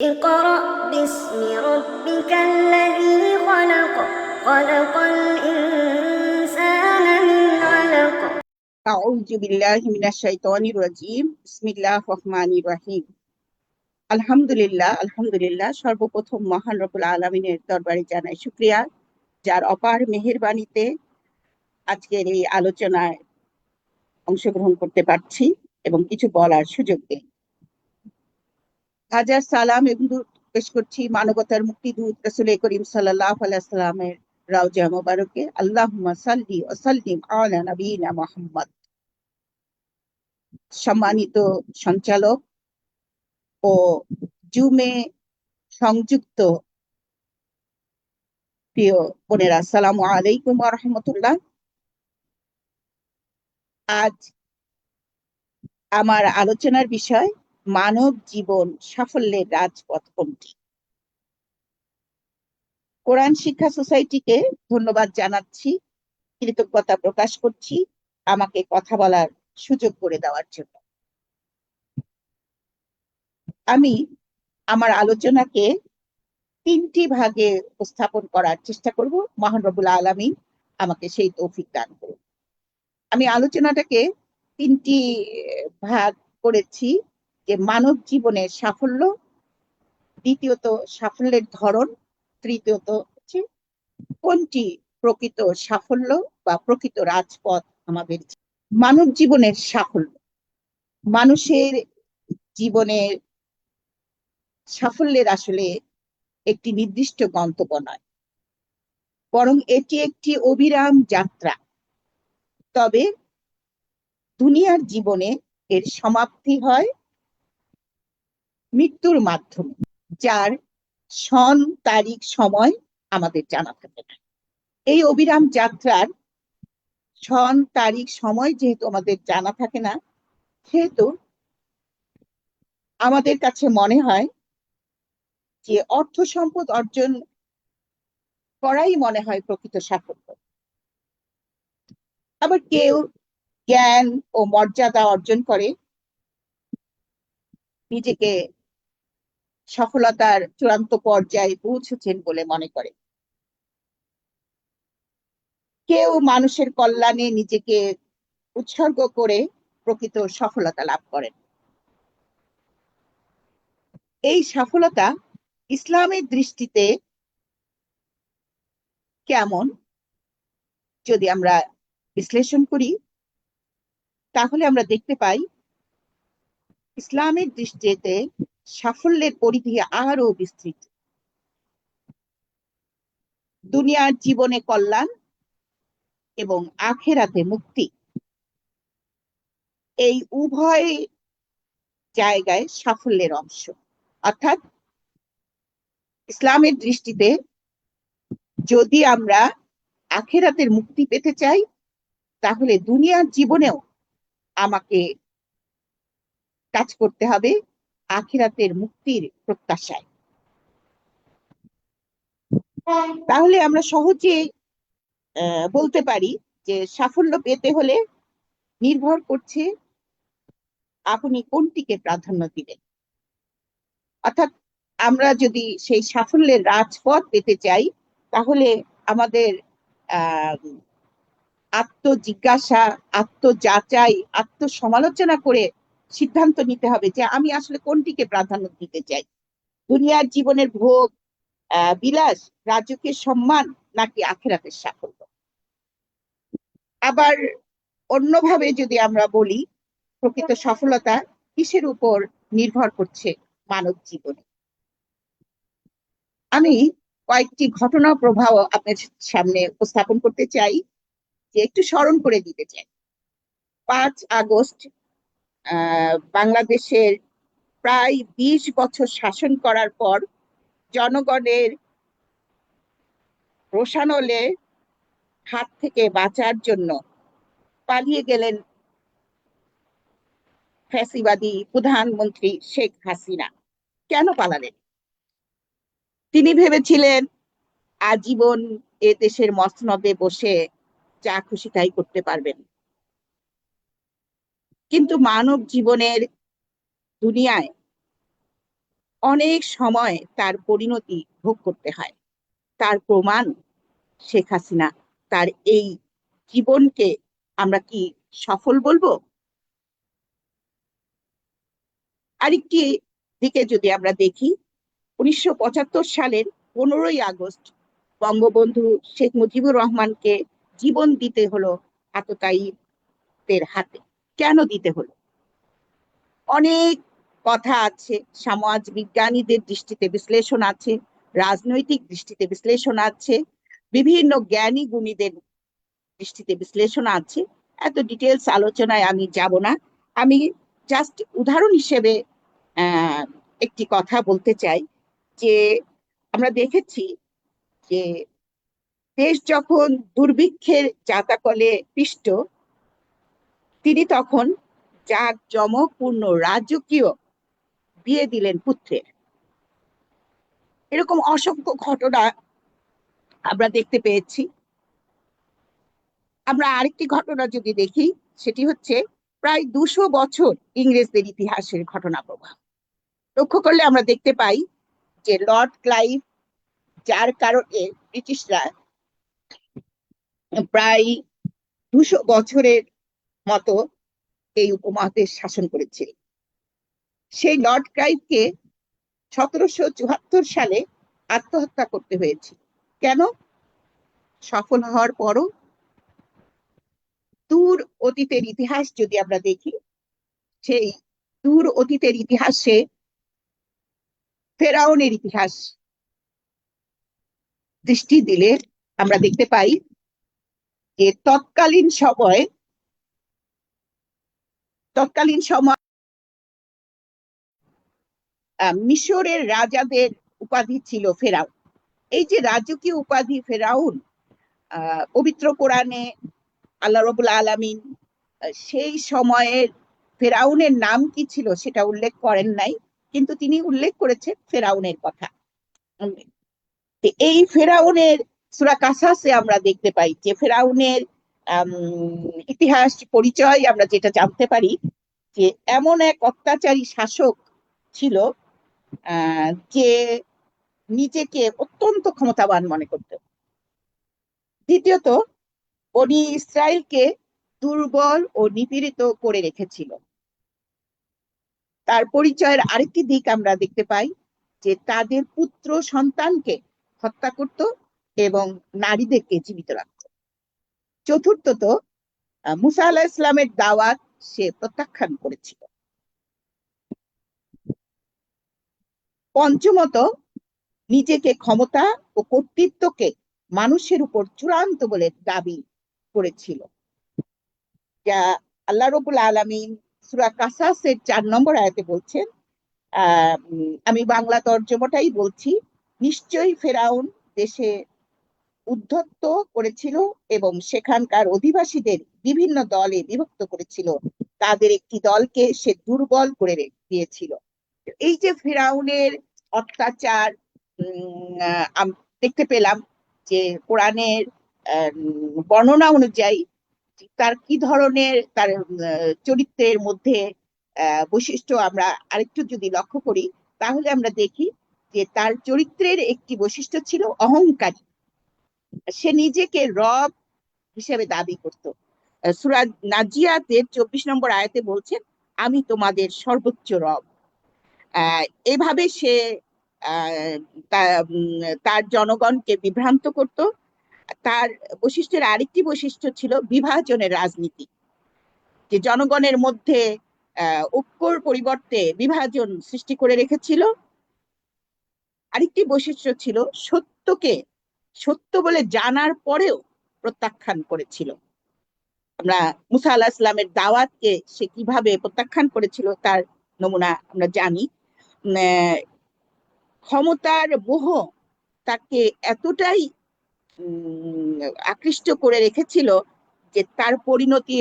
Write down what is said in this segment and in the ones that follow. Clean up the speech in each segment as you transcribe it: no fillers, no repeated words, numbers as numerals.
اقرأ باسم ربك الذي خلق خلق الإنسان من علق أعوذ بالله من الشيطان الرجيم بسم الله الرحمن الرحيم আলহামদুলিল্লাহ সর্বপ্রথম মহান রব্বুল আলামিনের দরবারে জানাই শুকরিয়া, যার অপার মেহেরবানিতে আজকের এই আলোচনায় অংশগ্রহণ করতে পারছি এবং কিছু বলার সুযোগ পেয়ে হাজার সালাম এবং দুরূদ পেশ করছি মানবতার মুক্তিদূত রাসূল করিম সাল্লাল্লাহু আলাইহি ওয়াসাল্লামের রওজা মোবারকে। আল্লাহুম্মা সাল্লি ওয়া সাল্লিম আলা নবিয়িনা মুহাম্মদ। সম্মানিত সঞ্চালক ও জুমে সংযুক্ত প্রিয় বোনেরা, আসসালামু আলাইকুম ওয়া রাহমাতুল্লাহ। আজ আমার আলোচনার বিষয় মানব জীবন সাফল্যের রাজপথ কোনটি। কোরআন শিক্ষা সোসাইটিকে ধন্যবাদ জানাচ্ছি, কৃতজ্ঞতা প্রকাশ করছি আমাকে কথা বলার সুযোগ করে দেওয়ার জন্য। আমি আমার আলোচনাকে তিনটি ভাগে উপস্থাপন করার চেষ্টা করব। মহান রব্বুল আলামিন আমাকে সেই তৌফিক দান করুন। আমি আলোচনাটাকে তিনটি ভাগ করেছি, যে মানব জীবনের সাফল্য, দ্বিতীয়ত সাফল্যের ধরন, তৃতীয়ত হচ্ছে কোনটি প্রকৃত সাফল্য বা প্রকৃত রাজপথ আমাদের। মানব জীবনের সাফল্য, মানুষের জীবনের সাফল্যের আসলে একটি নির্দিষ্ট গন্তব্য নয়, বরং এটি একটি অবিরাম যাত্রা। তবে দুনিয়ার জীবনে এর সমাপ্তি হয় মৃত্যুর মাধ্যমে, যার সন তারিখ সময় আমাদের জানা থাকে না। এই অবিরাম যাত্রার সন তারিখ সময় যেহেতু আমাদের জানা থাকে না, সেহেতু আমাদের কাছে মনে হয় যে অর্থ সম্পদ অর্জন করাই মনে হয় প্রকৃত সাফল্য। আবার কেউ জ্ঞান ও মর্যাদা অর্জন করে নিজেকে সফলতার চূড়ান্ত পর্যায়ে পৌঁছেছেন বলে মনে করে। কেউ মানুষের কল্যাণে নিজেকে উৎসর্গ করে প্রকৃত সফলতা লাভ করেন। এই সফলতা ইসলামের দৃষ্টিতে কেমন যদি আমরা বিশ্লেষণ করি, তাহলে আমরা দেখতে পাই ইসলামের দৃষ্টিতে সাফল্যের পরিধি আরো বিস্তৃত। দুনিয়ার জীবনে কল্যাণ এবং আখেরাতে মুক্তি, এই উভয় জায়গায় সাফল্যের অংশ। অর্থাৎ ইসলামের দৃষ্টিতে যদি আমরা আখেরাতের মুক্তি পেতে চাই, তাহলে দুনিয়ার জীবনেও আমাকে কাজ করতে হবে আখিরাতের মুক্তির প্রত্যাশায়। তাহলে আমরা সহজে বলতে পারি যে সাফল্য পেতে হলে নির্ভর করছে আপনি কোনটিকে প্রাধান্য দিবেন। অর্থাৎ আমরা যদি সেই সাফল্যের রাজপথ পেতে চাই, তাহলে আমাদের আত্মজিজ্ঞাসা, আত্মযাচাই, আত্মসমালোচনা করে সিদ্ধান্ত নিতে হবে যে আমি আসলে কোনটিকে প্রাধান্য দিতে চাই। দুনিয়ার জীবনের ভোগ, বিলাস, রাজকীয় সম্মান, নাকি আখিরাতের সাফল্য। আবার অন্যভাবে যদি আমরা বলি, প্রকৃত সফলতা কিসের উপর নির্ভর করছে মানব জীবনে। আমি কয়েকটি ঘটনা প্রবাহ আপনার সামনে উপস্থাপন করতে চাই, যে একটু স্মরণ করে দিতে চাই। 5 আগস্ট বাংলাদেশের প্রায় 20 বছর শাসন করার পর জনগণের রোষানলে হাত থেকে বাঁচার জন্য পালিয়ে গেলেন ফ্যাসিবাদী প্রধানমন্ত্রী শেখ হাসিনা। কেন পালালেন? তিনি ভেবেছিলেন আজীবন এ দেশের মসনদে বসে যা খুশি তাই করতে পারবেন। কিন্তু মানব জীবনের দুনিয়ায় অনেক সময় তার পরিণতি ভোগ করতে হয়। তার প্রমাণ শেখ হাসিনা। তার এই জীবনকে আমরা কি সফল বলবো? আরেকটি দিকে যদি আমরা দেখি, 1975 সালের 15ই আগস্ট বঙ্গবন্ধু শেখ মুজিবুর রহমানকে জীবন দিতে হলো আততায়ীদের হাতে। কেন দিতে হলো? অনেক কথা আছে, সমাজ বিজ্ঞানীদের দৃষ্টিতে বিশ্লেষণ আছে, রাজনৈতিক দৃষ্টিতে বিশ্লেষণ আছে, বিভিন্ন জ্ঞানী গুণীদের দৃষ্টিতে বিশ্লেষণ আছে। এত ডিটেলস আলোচনায় আমি যাব না। আমি জাস্ট উদাহরণ হিসেবে একটি কথা বলতে চাই যে আমরা দেখেছি যে দেশ যখন দুর্ভিক্ষের জাতাকলে পিষ্ট, তিনি তখন জাঁকজমকপূর্ণ রাজকীয় বিয়ে দিলেন পুত্রের। এরকম অসংখ্য ঘটনা আমরা দেখতে পেয়েছি। আমরা আরেকটি ঘটনা যদি দেখি, সেটি হচ্ছে প্রায় 200 বছর ইংরেজদের ইতিহাসের ঘটনা প্রবাহ। লক্ষ্য করলে আমরা দেখতে পাই যে লর্ড ক্লাইভ, যার কারণে ব্রিটিশরা প্রায় 200 বছরের মতো এই উপমহাদেশ শাসন করেছিল, সেই লর্ড ক্লাইভকে 1774 সালে আত্মহত্যা করতে হয়েছিল। কেন? সফল হওয়ার পরও দূর অতীতের ইতিহাস যদি আমরা দেখি, সেই দূর অতীতের ইতিহাসে ফেরাউনের ইতিহাস দৃষ্টি দিলে আমরা দেখতে পাই যে তৎকালীন সময় মিশরের রাজাদের উপাধি ছিল ফেরাউন। এই যে রাজকীয় উপাধি ফেরাউন, পবিত্র কোরআনে আল্লাহ রাব্বুল আলামিন সেই সময়ের ফেরাউনের নাম কি ছিল সেটা উল্লেখ করেন নাই, কিন্তু তিনি উল্লেখ করেছেন ফেরাউনের কথা। এই ফেরাউনের সূরা কাসাসে আমরা দেখতে পাই যে ফেরাউনের ইতিহাস পরিচয় আমরা যেটা জানতে পারি যে এমন এক অত্যাচারী শাসক ছিল যে নিজেকে অত্যন্ত ক্ষমতাবান মনে করত। দ্বিতীয়ত, বনি ইসরায়েলকে দুর্বল ও নিপীড়িত করে রেখেছিল। তার পরিচয়ের আরেকটি দিক আমরা দেখতে পাই যে তাদের পুত্র সন্তানকে হত্যা করত এবং নারীদেরকে জীবিত রাখত। চতুর্থত, মুসা আলাইহিস সালামের দাওয়াত সে প্রত্যাখ্যান করেছিল। পঞ্চমত, নিজেকে ক্ষমতা ও কর্তৃত্বকে মানুষের উপর চূড়ান্ত বলে দাবি করেছিল, যা আল্লাহ রাব্বুল আলামিন সূরা কাসাসের 4 নম্বর আয়াতে বলছেন। আমি বাংলা তর্জমাটাই বলছি। নিশ্চয়ই ফেরাউন দেশে উদ্ধত্ত করেছিল এবং সেখানকার অধিবাসীদের বিভিন্ন দলে বিভক্ত করেছিল, তাদের একটি দলকে সে দুর্বল করে দিয়েছিল। এই যে ফেরাউনের অত্যাচার দেখতে পেলাম যে কোরআনের বর্ণনা অনুযায়ী তার কি ধরনের তার চরিত্রের মধ্যে বৈশিষ্ট্য আমরা আরেকটু যদি লক্ষ্য করি, তাহলে আমরা দেখি যে তার চরিত্রের একটি বৈশিষ্ট্য ছিল অহংকারী। সে নিজেকে রব হিসেবে দাবি করত। সূরা নাজিয়াতের 24 নম্বর আয়াতে বলছেন, আমি তোমাদের সর্বোচ্চ রব। এভাবে সে তার জনগণকে বিভ্রান্ত করত। তার বৈশিষ্ট্যের আরেকটি বৈশিষ্ট্য ছিল বিভাজনের রাজনীতি, যে জনগণের মধ্যে ঐক্যর পরিবর্তে বিভাজন সৃষ্টি করে রেখেছিল। আরেকটি বৈশিষ্ট্য ছিল সত্যকে সত্য বলে জানার পরেও প্রত্যাখ্যান করেছিল। আমরা মুসা আলাইহিস সালামের দাওয়াতকে সে কিভাবে প্রত্যাখ্যান করেছিল তার নমুনা আমরা জানি। ক্ষমতার মোহ তাকে এতটাই আকৃষ্ট করে রেখেছিল যে তার পরিণতি,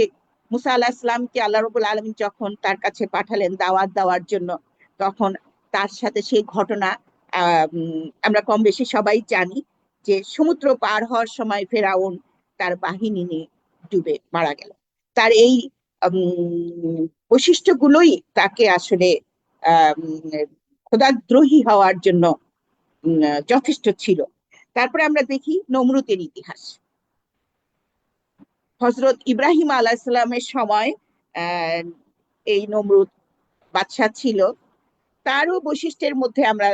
মুসা আলাইহিস সালামকে আল্লাহ রাব্বুল আলামিন যখন তার কাছে পাঠালেন দাওয়াত দেওয়ার জন্য, তখন তার সাথে সেই ঘটনা আমরা কম বেশি সবাই জানি যে সমুদ্র পার হওয়ার সময় ফেরাউন তার বাহিনী নিয়ে ডুবে মারা গেল। তার এই বৈশিষ্ট্যগুলোই তাকে আসলে খোদাদ্রোহী হওয়ার জন্য যথেষ্ট ছিল। তারপরে আমরা দেখি নমরুদের ইতিহাস। হজরত ইব্রাহিম আলাইহিসসালামের সময় আহ এই নমরুদ বাদশাহ ছিল। তারও বৈশিষ্ট্যের মধ্যে আমরা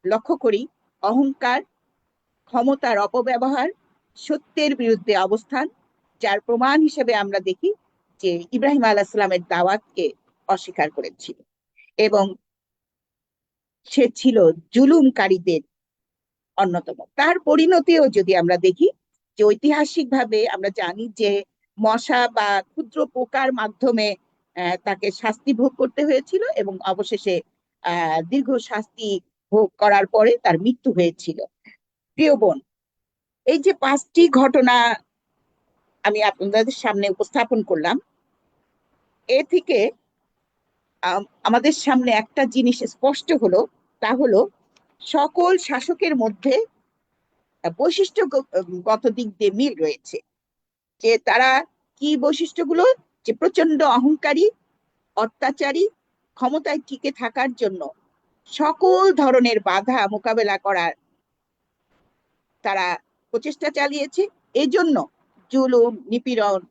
লক্ষ্য করি অহংকার, ক্ষমতার অপব্যবহার, সত্যের বিরুদ্ধে অবস্থান, যার প্রমাণ হিসেবে আমরা দেখি যে ইব্রাহিম আলাইহিসসালামের দাওয়াতকে অস্বীকার করেছিল এবং সে ছিল জুলুমকারীদের অন্যতম। তার পরিণতিও যদি আমরা দেখি, যে ঐতিহাসিকভাবে আমরা জানি যে মশা বা ক্ষুদ্র পোকার মাধ্যমে তাকে শাস্তি ভোগ করতে হয়েছিল এবং অবশেষে দীর্ঘ শাস্তি ভোগ করার পরে তার মৃত্যু হয়েছিল। প্রিয় বোন, এই যে 5টি ঘটনা আমি আপনাদের সামনে উপস্থাপন করলাম, এ থেকে আমাদের সামনে একটা জিনিস স্পষ্ট হলো, তা হলো সকল শাসকের মধ্যে বৈশিষ্ট্যগত দিক দিয়ে মিল রয়েছে। যে তারা কি বৈশিষ্ট্যগুলো, যে প্রচন্ড অহংকারী, অত্যাচারী, ক্ষমতায় টিকে থাকার জন্য সকল ধরনের বাধা মোকাবেলা করার তারা প্রচেষ্টা চালিয়েছে। এজন্য জুলুম, নিপীড়ন,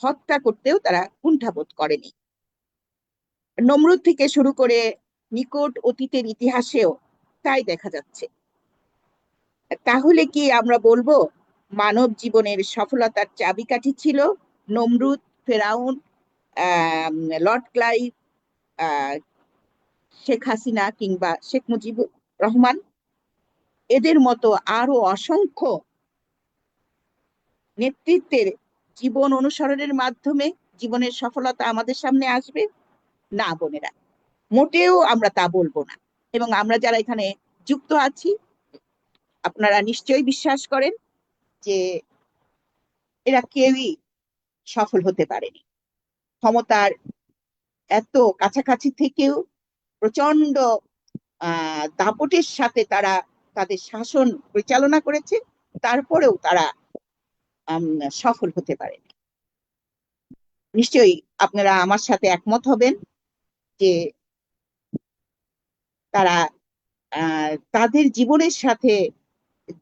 হত্যা করতেও তারা কুণ্ঠাবোধ করেনি। নমরুদ থেকে শুরু করে নিকট অতীতের ইতিহাসেও তাই দেখা যাচ্ছে। তাহলে কি আমরা বলবো মানব জীবনের সফলতার চাবিকাঠি ছিল নমরুদ, ফেরাউন, লর্ড ক্লাইভ, শেখ হাসিনা কিংবা শেখ মুজিবুর রহমান? এদের মতো আরো অসংখ্য নেতৃত্বের জীবন অনুসরণের মাধ্যমে জীবনের সফলতা আমাদের সামনে আসবে? না বোনেরা, মোটেও আমরা তা বলবো না। এবং আমরা যারা এখানে যুক্ত আছি, আপনারা নিশ্চয়ই বিশ্বাস করেন যে এরা কেউই সফল হতে পারেনি। ক্ষমতার এত কাছাকাছি থেকেও প্রচন্ড দাপটের সাথে তারা তাদের শাসন পরিচালনা করেছে, তারপরেও তারা সফল হতে পারেনি। নিশ্চয়ই আপনারা আমার সাথে একমত হবেন যে তারা তাদের জীবনের সাথে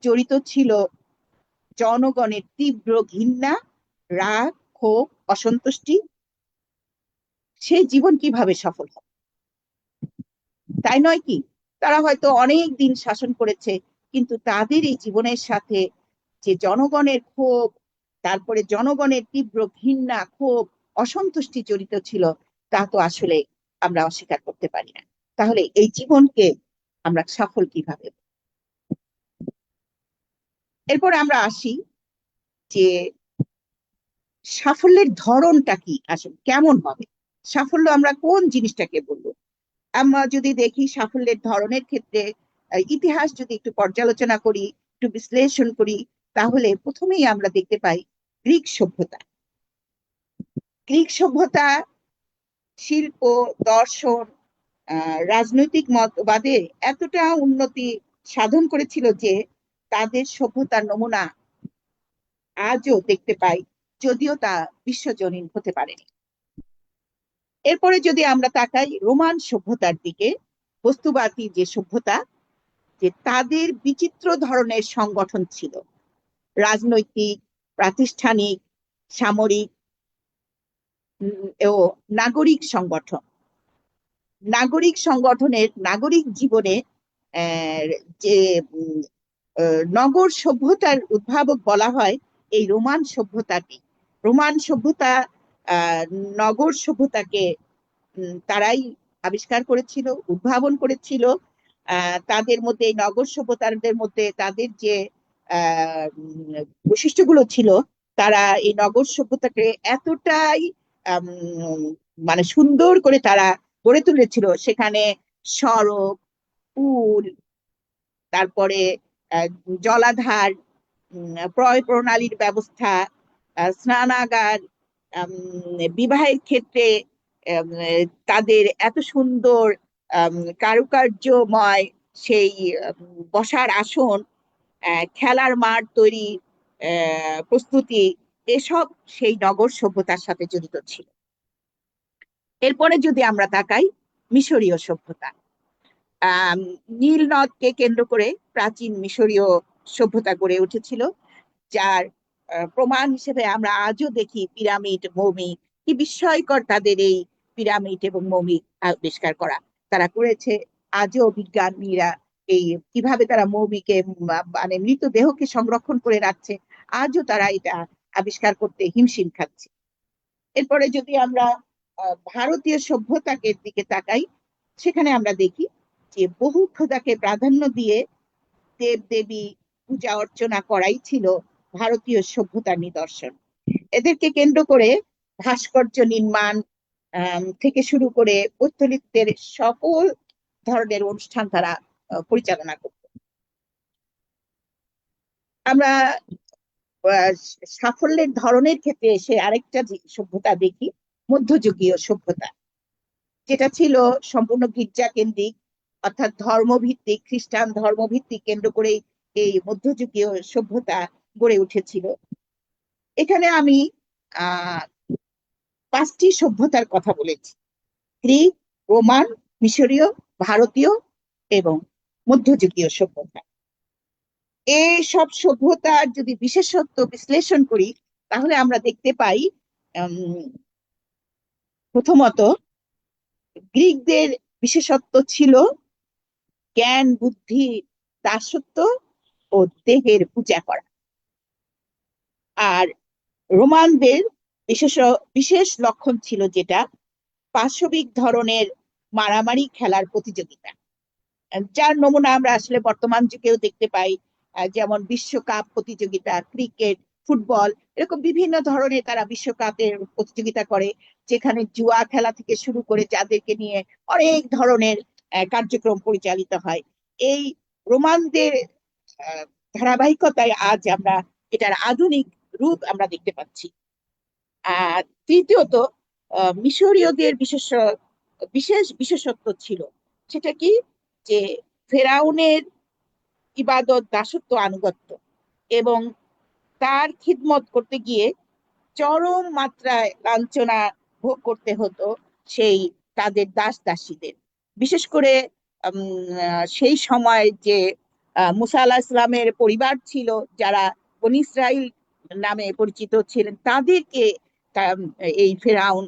জড়িত ছিল জনগণের তীব্র ঘৃণা, রাগ, ক্ষোভ, অসন্তুষ্টি। সেই জীবন কিভাবে সফল হবে, তাই নয় কি? তারা হয়তো অনেক দিন শাসন করেছে, কিন্তু তাদের এই জীবনের সাথে যে জনগণের ক্ষোভ, তারপরে জনগণের তীব্র ঘৃণা, ক্ষোভ, অসন্তুষ্টি জড়িত ছিল, তা তো আসলে আমরা অস্বীকার করতে পারি না। তাহলে এই জীবনকে আমরা সফল কিভাবে? এরপর আমরা আসি যে সাফল্যের ধরনটা কি, আসলে কেমন হবে, সাফল্য আমরা কোন জিনিসটাকে বলবো। আমরা যদি দেখি সাফল্যের ধরনের ক্ষেত্রে ইতিহাস যদি একটু পর্যালোচনা করি, একটু বিশ্লেষণ করি, তাহলে প্রথমেই আমরা দেখতে পাই গ্রিক সভ্যতা। গ্রিক সভ্যতা শিল্প, দর্শন, রাজনৈতিক মতবাদে এতটা উন্নতি সাধন করেছিল যে তাদের সভ্যতার নমুনা আজও দেখতে পাই, যদিও তা বিশ্বজনীন হতে পারেনি। এরপরে যদি আমরা তাকাই রোমান সভ্যতার দিকে, বস্তুবাদী যে সভ্যতা, যে তাদের বিচিত্র ধরনের সংগঠন ছিল, রাজনৈতিক, প্রাতিষ্ঠানিক, সামরিক ও নাগরিক সংগঠন। নাগরিক সংগঠনের নাগরিক জীবনে যে নগর সভ্যতার উদ্ভাবক বলা হয় এই রোমান সভ্যতাকে। রোমান সভ্যতা নগর সভ্যতাকে তারাই আবিষ্কার করেছিল, উদ্ভাবন করেছিল। তাদের মধ্যে এই নগর সভ্যতাদের মধ্যে তাদের যে বৈশিষ্ট্যগুলো ছিল, তারা এই নগর সভ্যতাকে এতটাই মানে সুন্দর করে তারা গড়ে তুলেছিল। সেখানে সড়ক, পুল, তারপরে জলাধার, প্রয় প্রণালীর ব্যবস্থা, স্নানাগার, বিবাহের ক্ষেত্রে তাদের এত সুন্দর কারুকার্যময় সেই বসার আসন, খেলার মাঠ তৈরি প্রস্তুতি, এসব সেই নগর সভ্যতার সাথে জড়িত ছিল। এরপরে যদি আমরা তাকাই মিশরীয় সভ্যতা, আহ নীল নদকে কেন্দ্র করে প্রাচীন মিশরীয় সভ্যতা গড়ে উঠেছিল, যার প্রমাণ হিসেবে আমরা আজও দেখি পিরামিড, মমি। কি বিস্ময়কর তাদের এই পিরামিড এবং মমি আবিষ্কার করা তারা করেছে। আজও বিজ্ঞানীরা এই কিভাবে তারা মমিকে মানে মৃতদেহকে সংরক্ষণ করে রাখছে, আজও তারা এটা আবিষ্কার করতে হিমশিম খাচ্ছে। এরপরে যদি আমরা ভারতীয় সভ্যতাকে দিকে তাকাই, সেখানে আমরা দেখি যে বহু খোদাকে প্রাধান্য দিয়ে দেব দেবী পূজা অর্চনা করাই ছিল ভারতীয় সভ্যতার নিদর্শন। এদেরকে কেন্দ্র করে ভাস্কর্য নির্মাণ থেকে শুরু করে পৌত্তলিকদের সকল ধরনের অনুষ্ঠান তারা পরিচালনা করত। আমরা সাফল্যের ধরনের ক্ষেত্রে এসে আরেকটা সভ্যতা দেখি, মধ্যযুগীয় সভ্যতা, যেটা ছিল সম্পূর্ণ গির্জা কেন্দ্রিক, অর্থাৎ ধর্মভিত্তিক, খ্রিস্টান ধর্মভিত্তিক কেন্দ্র করেই এই মধ্যযুগীয় সভ্যতা গড়ে উঠেছিল। এখানে আমি আহ 5টি সভ্যতার কথা বলেছি: গ্রিক, রোমান, মিশরীয়, ভারতীয় এবং মধ্যযুগীয় সভ্যতা। এই সব সভ্যতার যদি বিশেষত্ব বিশ্লেষণ করি, তাহলে আমরা দেখতে পাই প্রথমত গ্রিকদের বিশেষত্ব ছিল জ্ঞান, বুদ্ধি, দাসত্ব ও দেহের পূজা করা। আর রোমানদের বিশেষ লক্ষণ ছিল যেটা পাশবিক ধরনের মারামারি খেলার প্রতিযোগিতা, যার নমুনা আমরা আসলে বর্তমান যুগেও দেখতে পাই। যেমন বিশ্বকাপ প্রতিযোগিতা, ক্রিকেট, ফুটবল, এরকম বিভিন্ন ধরনের তারা বিশ্বকাপের প্রতিযোগিতা করে, যেখানে জুয়া খেলা থেকে শুরু করে যাদেরকে নিয়ে অনেক ধরনের কার্যক্রম পরিচালিত হয়। এই রোমানদের ধারাবাহিকতায় আজ আমরা এটার আধুনিক রূপ আমরা দেখতে পাচ্ছি। তৃতীয়ত মিশরীয়দের বিশেষ বিশেষত্ব ছিল, সেটা কি, যে ফেরাউনের ইবাদত, দাসত্ব, আনুগত্য এবং তার খিদমত করতে গিয়ে চরম মাত্রায় লাঞ্ছনা ভোগ করতে হতো সেই তাদের দাস দাসীদের। বিশেষ করে সেই সময় যে মুসা আলাহিসাল্লামের ইসলামের পরিবার ছিল, যারা বনী ইসরাইল নামে পরিচিত ছিলেন, তাদেরকে এই ফেরাউন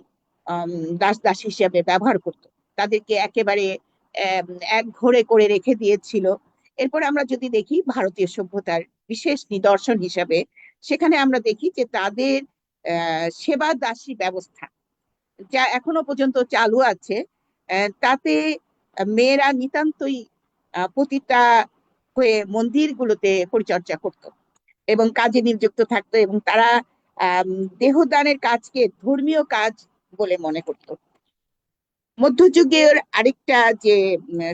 দাস দাস হিসেবে ব্যবহার করত, তাদেরকে একেবারে এক ঘরে করে রেখে দিয়েছিল। এরপরে আমরা যদি দেখি ভারতীয় সভ্যতার বিশেষ নিদর্শন হিসাবে, সেখানে আমরা দেখি যে তাদের সেবা দাসী ব্যবস্থা, যা এখনো পর্যন্ত চালু আছে, তাতে মেয়েরা নিতান্তই পতিতা হয়ে মন্দিরগুলোতে পরিচর্যা করত এবং কাজে নিযুক্ত থাকতো, এবং তারা দেহদানের কাজকে ধর্মীয় কাজ বলে মনে করত। মধ্যযুগের আরেকটা যে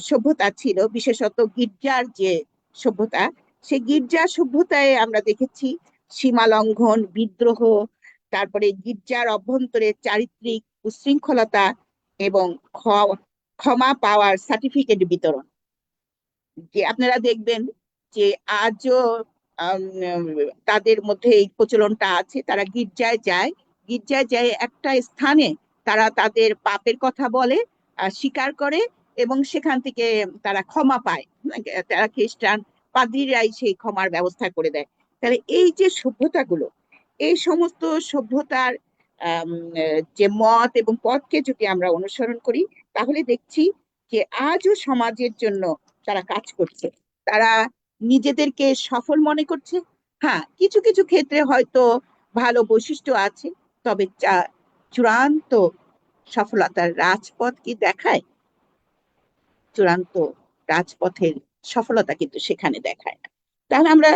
সভ্যতা ছিল, বিশেষত গির্জার যে সভ্যতা, সেই গির্জা সভ্যতায় আমরা দেখেছি সীমা লঙ্ঘন, বিদ্রোহ, তারপরে গির্জার অভ্যন্তরে চারিত্রিক উশৃঙ্খলতা এবং ক্ষমা পাওয়ার সার্টিফিকেট বিতরণ। যে আপনারা দেখবেন যে আজও তাদের মধ্যে এই প্রচলনটা আছে, তারা গির্জায় যায় একটা স্থানে তারা তাদের পাপের কথা বলে, স্বীকার করে, এবং সেখান থেকে তারা ক্ষমা পায়। তারা খ্রিস্টান পাদ্রীরাই সেই ক্ষমার ব্যবস্থা করে দেয়। তাহলে এই যে সভ্যতাগুলো, এই সমস্ত সভ্যতার যে মত এবং পথকে যদি আমরা অনুসরণ করি, তাহলে দেখছি যে আজও সমাজের জন্য তারা কাজ করছে, তারা নিজেদেরকে সফল মনে করছে। হ্যাঁ, কিছু কিছু ক্ষেত্রে হয়তো ভালো বৈশিষ্ট্য আছে, তবে চূড়ান্ত সফলতার রাজপথ কি দেখায়? চূড়ান্ত রাজপথের সফলতা কিন্তু সেখানে দেখায় না। তাহলে আমরা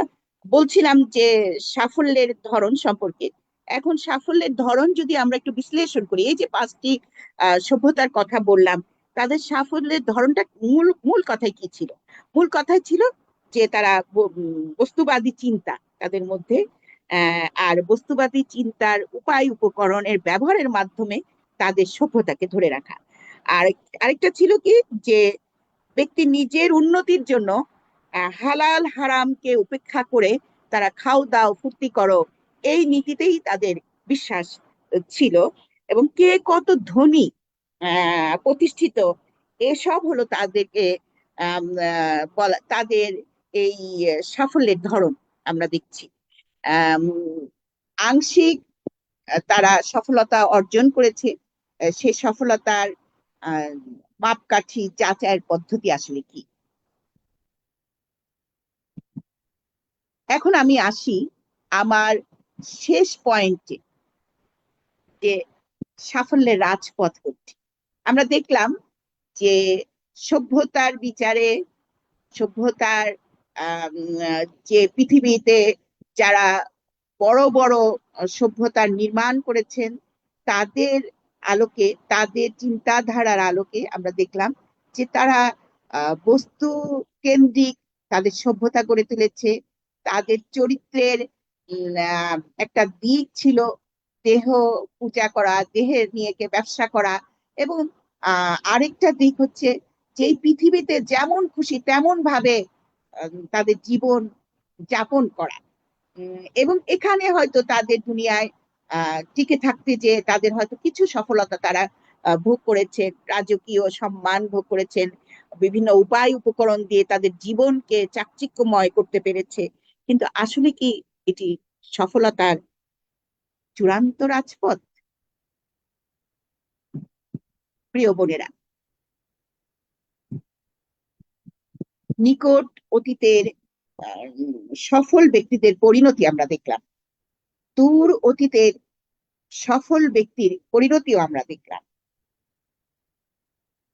বলছিলাম যে সাফল্যের ধরন সম্পর্কে। এখন সাফল্যের ধরন যদি আমরা একটু বিশ্লেষণ করি, এই যে 5টি সভ্যতার কথা বললাম, তাদের সাফল্যের ধরনটা মূল কথাই কি ছিল? মূল কথাই ছিল যে তারা বস্তুবাদী চিন্তা তাদের মধ্যে, আর বস্তুবাদী চিন্তার উপায় উপকরণের ব্যবহারের মাধ্যমে তাদের সভ্যতাকে ধরে রাখা। আর আরেকটা ছিল কি, যে ব্যক্তি নিজের উন্নতির জন্য হালাল হারামকে উপেক্ষা করে তারা খাও দাও ফুর্তি করো, এই নীতিতেই তাদের বিশ্বাস ছিল। এবং কে কত ধনী প্রতিষ্ঠিত, এসব হলো তাদেরকে তাদের এই সাফল্যের ধরন আমরা দেখছি। আংশিক তারা সফলতা অর্জন করেছে। সে সফলতার মাপকাঠি যাচাইয়ের পদ্ধতি আসলে কি? এখন আমি আসি আমার শেষ পয়েন্টে, যে সাফল্যের রাজপথ কোনটি। আমরা দেখলাম যে সভ্যতার বিচারে, সভ্যতার যে পৃথিবীতে যারা বড় বড় সভ্যতার নির্মাণ করেছেন, তাদের আলোকে, তাদের চিন্তাধারার আলোকে আমরা দেখলাম যে তারা বস্তু কেন্দ্রিক তাদের সভ্যতা গড়ে তুলেছে। তাদের চরিত্রের একটা দিক ছিল দেহ পূজা করা, দেহের নিয়ে ব্যবসা করা, এবং আরেকটা দিক হচ্ছে যে এই পৃথিবীতে যেমন খুশি তেমন ভাবে তাদের জীবন যাপন করা। এবং এখানে হয়তো তাদের দুনিয়ায় টিকে থাকতে যে তাদের হয়তো কিছু সফলতা তারা ভোগ করেছে, রাজকীয় সম্মান ভোগ করেছেন, বিভিন্ন উপায় উপকরণ দিয়ে তাদের জীবনকে চাকচিক্যময় করতে পেরেছে। কিন্তু আসলে কি এটি সফলতার চূড়ান্ত রাজপথ? প্রিয় বোনেরা, নিকট অতীতের সফল ব্যক্তিদের পরিণতি আমরা দেখলাম, দূর অতীতের সফল ব্যক্তির পরিণতিও আমরা দেখলাম।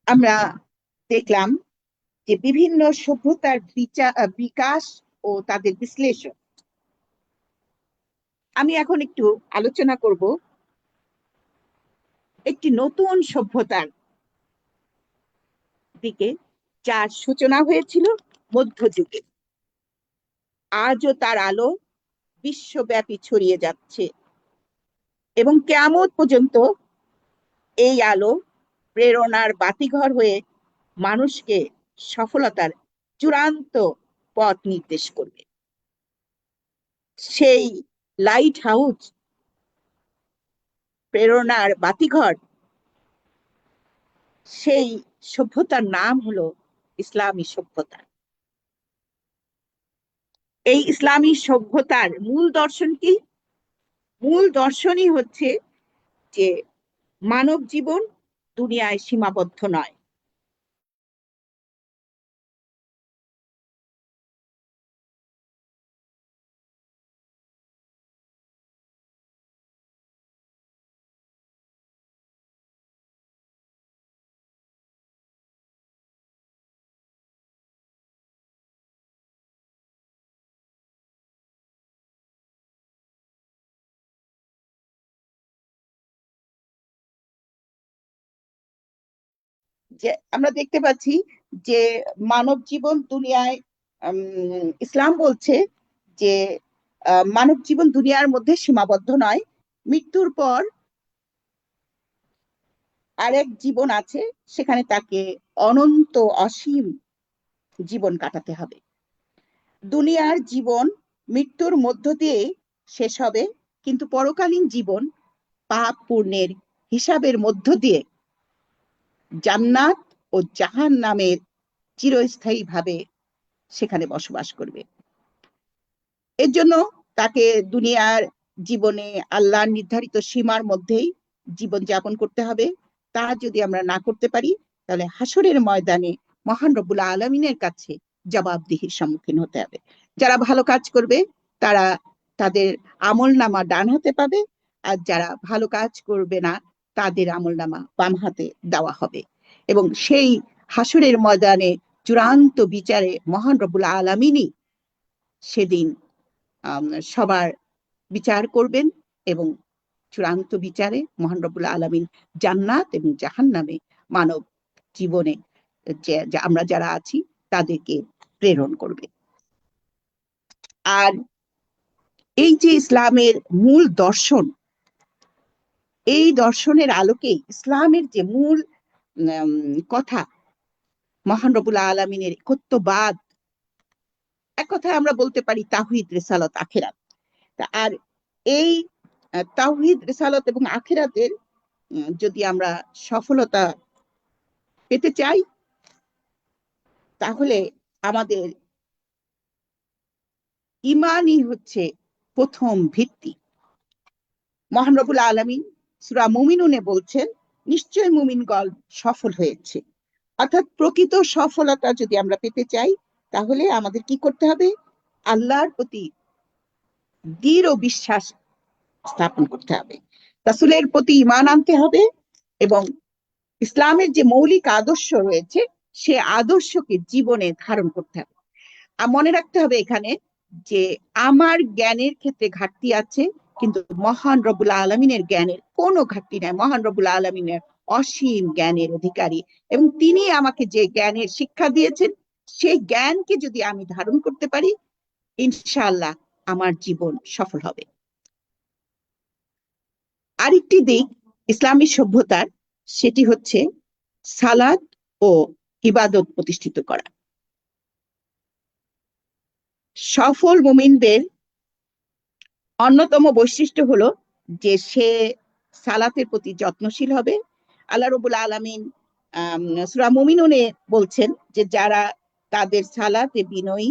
আমরা দেখলাম যে বিভিন্ন সভ্যতার বিকাশ ও তাদের বিশ্লেষণ। আমি এখন একটু আলোচনা করব একটি নতুন সভ্যতার দিকে, যার সূচনা হয়েছিল মধ্যযুগে। আজও তার আলো বিশ্বব্যাপী ছড়িয়ে যাচ্ছে এবং কিয়ামত পর্যন্ত এই আলো প্রেরণার বাতিঘর হয়ে মানুষকে সফলতার চূড়ান্ত পথ নির্দেশ করবে। সেই লাইট হাউস, প্রেরণার বাতিঘর, সেই সভ্যতার নাম হলো ইসলামী সভ্যতা। এই ইসলামী সভ্যতার মূল দর্শন কি? মূল দর্শনই হচ্ছে যে মানব জীবন দুনিয়ায় সীমাবদ্ধ নয়। যে আমরা দেখতে পাচ্ছি যে মানব জীবন দুনিয়ায়, ইসলাম বলছে যে মানব জীবন দুনিয়ার মধ্যে সীমাবদ্ধ নয়। মৃত্যুর পর আরেক জীবন আছে, সেখানে তাকে অনন্ত অসীম জীবন কাটাতে হবে। দুনিয়ার জীবন মৃত্যুর মধ্য দিয়ে শেষ হবে, কিন্তু পরকালীন জীবন পাপ পুণ্যের হিসাবের মধ্য দিয়ে জান্নাত ও জাহান্নামের চিরস্থায়ী ভাবে সেখানে বসবাস করবে। এর জন্য তাকে দুনিয়ার জীবনে আল্লাহর নির্ধারিত সীমার মধ্যেই জীবন যাপন করতে হবে। তা যদি আমরা না করতে পারি, তাহলে হাসরের ময়দানে মহান রব্বুল আলামিনের কাছে জবাবদিহির সম্মুখীন হতে হবে। যারা ভালো কাজ করবে তারা তাদের আমলনামা ডান হাতে পাবে, আর যারা ভালো কাজ করবে না তাদের আমলনামা বাম হাতে দেওয়া হবে। এবং সেই হাসরের ময়দানে চূড়ান্ত বিচারে মহান রব্বুল আলামিনই সেদিন সবার বিচার করবেন, এবং চূড়ান্ত বিচারে মহান রব্বুল আলামিন জান্নাত এবং জাহান্নামে মানব জীবনে যে আমরা যারা আছি তাদেরকে প্রেরণ করবে। আর এই যে ইসলামের মূল দর্শন, এই দর্শনের আলোকে ইসলামের যে মূল কথা, মহান রব্বুল আলামিনের একত্ববাদ, এক কথায় আমরা বলতে পারি তাওহীদ, রিসালাত, আখিরাত। আর এই তাওহীদ, রিসালাত এবং আখিরাতের যদি আমরা সফলতা পেতে চাই, তাহলে আমাদের ইমানই হচ্ছে প্রথম ভিত্তি। মহান রব্বুল আলামিন সূরা মুমিনুনে বলছেন, নিশ্চয় মুমিনগণ সফল হয়েছে। অর্থাৎ প্রকৃত সফলতা যদি আমরা পেতে চাই, তাহলে আমাদের কি করতে হবে? আল্লাহর প্রতি দৃঢ় বিশ্বাস স্থাপন করতে হবে, রাসূলের প্রতি ঈমান আনতে হবে, এবং ইসলামের যে মৌলিক আদর্শ রয়েছে সে আদর্শকে জীবনে ধারণ করতে হবে। আর মনে রাখতে হবে এখানে যে আমার জ্ঞানের ক্ষেত্রে ঘাটতি আছে, কিন্তু মহান রব্বুল আলামিনের জ্ঞানের কোনো ঘাটতি নাই। মহান রব্বুল আলামিনের অসীম জ্ঞানের অধিকারী, এবং তিনি আমাকে যে জ্ঞানের শিক্ষা দিয়েছেন সেই জ্ঞানকে যদি আমি ধারণ করতে পারি, ইনশাআল্লাহ আমার জীবন সফল হবে। আরেকটি দিক ইসলামী সভ্যতার, সেটি হচ্ছে সালাত ও ইবাদত প্রতিষ্ঠিত করা। সফল মুমিনদের অন্যতম বৈশিষ্ট্য হলো যে সে সালাতের প্রতি যত্নশীল হবে। আল্লাহ রাব্বুল আলামিন সূরা মুমিনুনে বলছেন যে যারা তাদের সালাতে বিনয়ী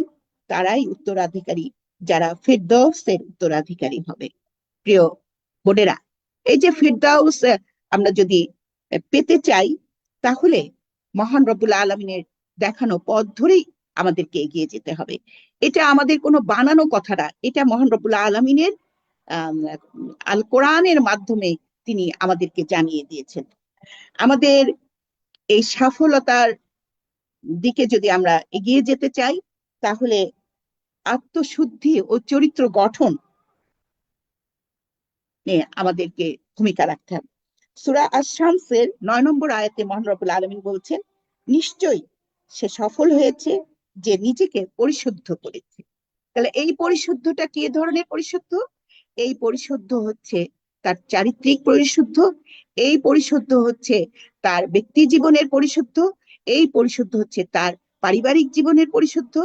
তারাই উত্তরাধিকারী, যারা ফিরদৌসের উত্তরাধিকারী হবে। প্রিয় বোনেরা, এই যে ফিরদাউস আমরা যদি পেতে চাই, তাহলে মহান রব্বুল আলামিনের দেখানো পথ ধরেই আমাদেরকে এগিয়ে যেতে হবে। এটা আমাদের কোনো বানানো কথা না, এটা মহান রব্বুল আলামিনের আল কোরআনের মাধ্যমে তিনি আমাদেরকে জানিয়ে দিয়েছেন। আমাদের এই সফলতার দিকে যদি আমরা এগিয়ে যেতে চাই, তাহলে আত্মশুদ্ধি ও চরিত্র গঠন নিয়ে আমাদেরকে ভূমিকা রাখতে হবে। সূরা আশ-শামসের 9 নম্বর আয়াতে মহান রব্বুল আলামিন বলছেন, নিশ্চয়ই সে সফল হয়েছে যে নিজেকে পরিশুদ্ধ করেছে। তাহলে এই পরিশুদ্ধটা কি ধরনের পরিশুদ্ধ? এই পরিশুদ্ধ হচ্ছে তার চারিত্রিক পরিশুদ্ধ, এই পরিশুদ্ধ হচ্ছে তার ব্যক্তি জীবনের পরিশুদ্ধ, এই পরিশুদ্ধ হচ্ছে তার পারিবারিক জীবনের পরিশুদ্ধ,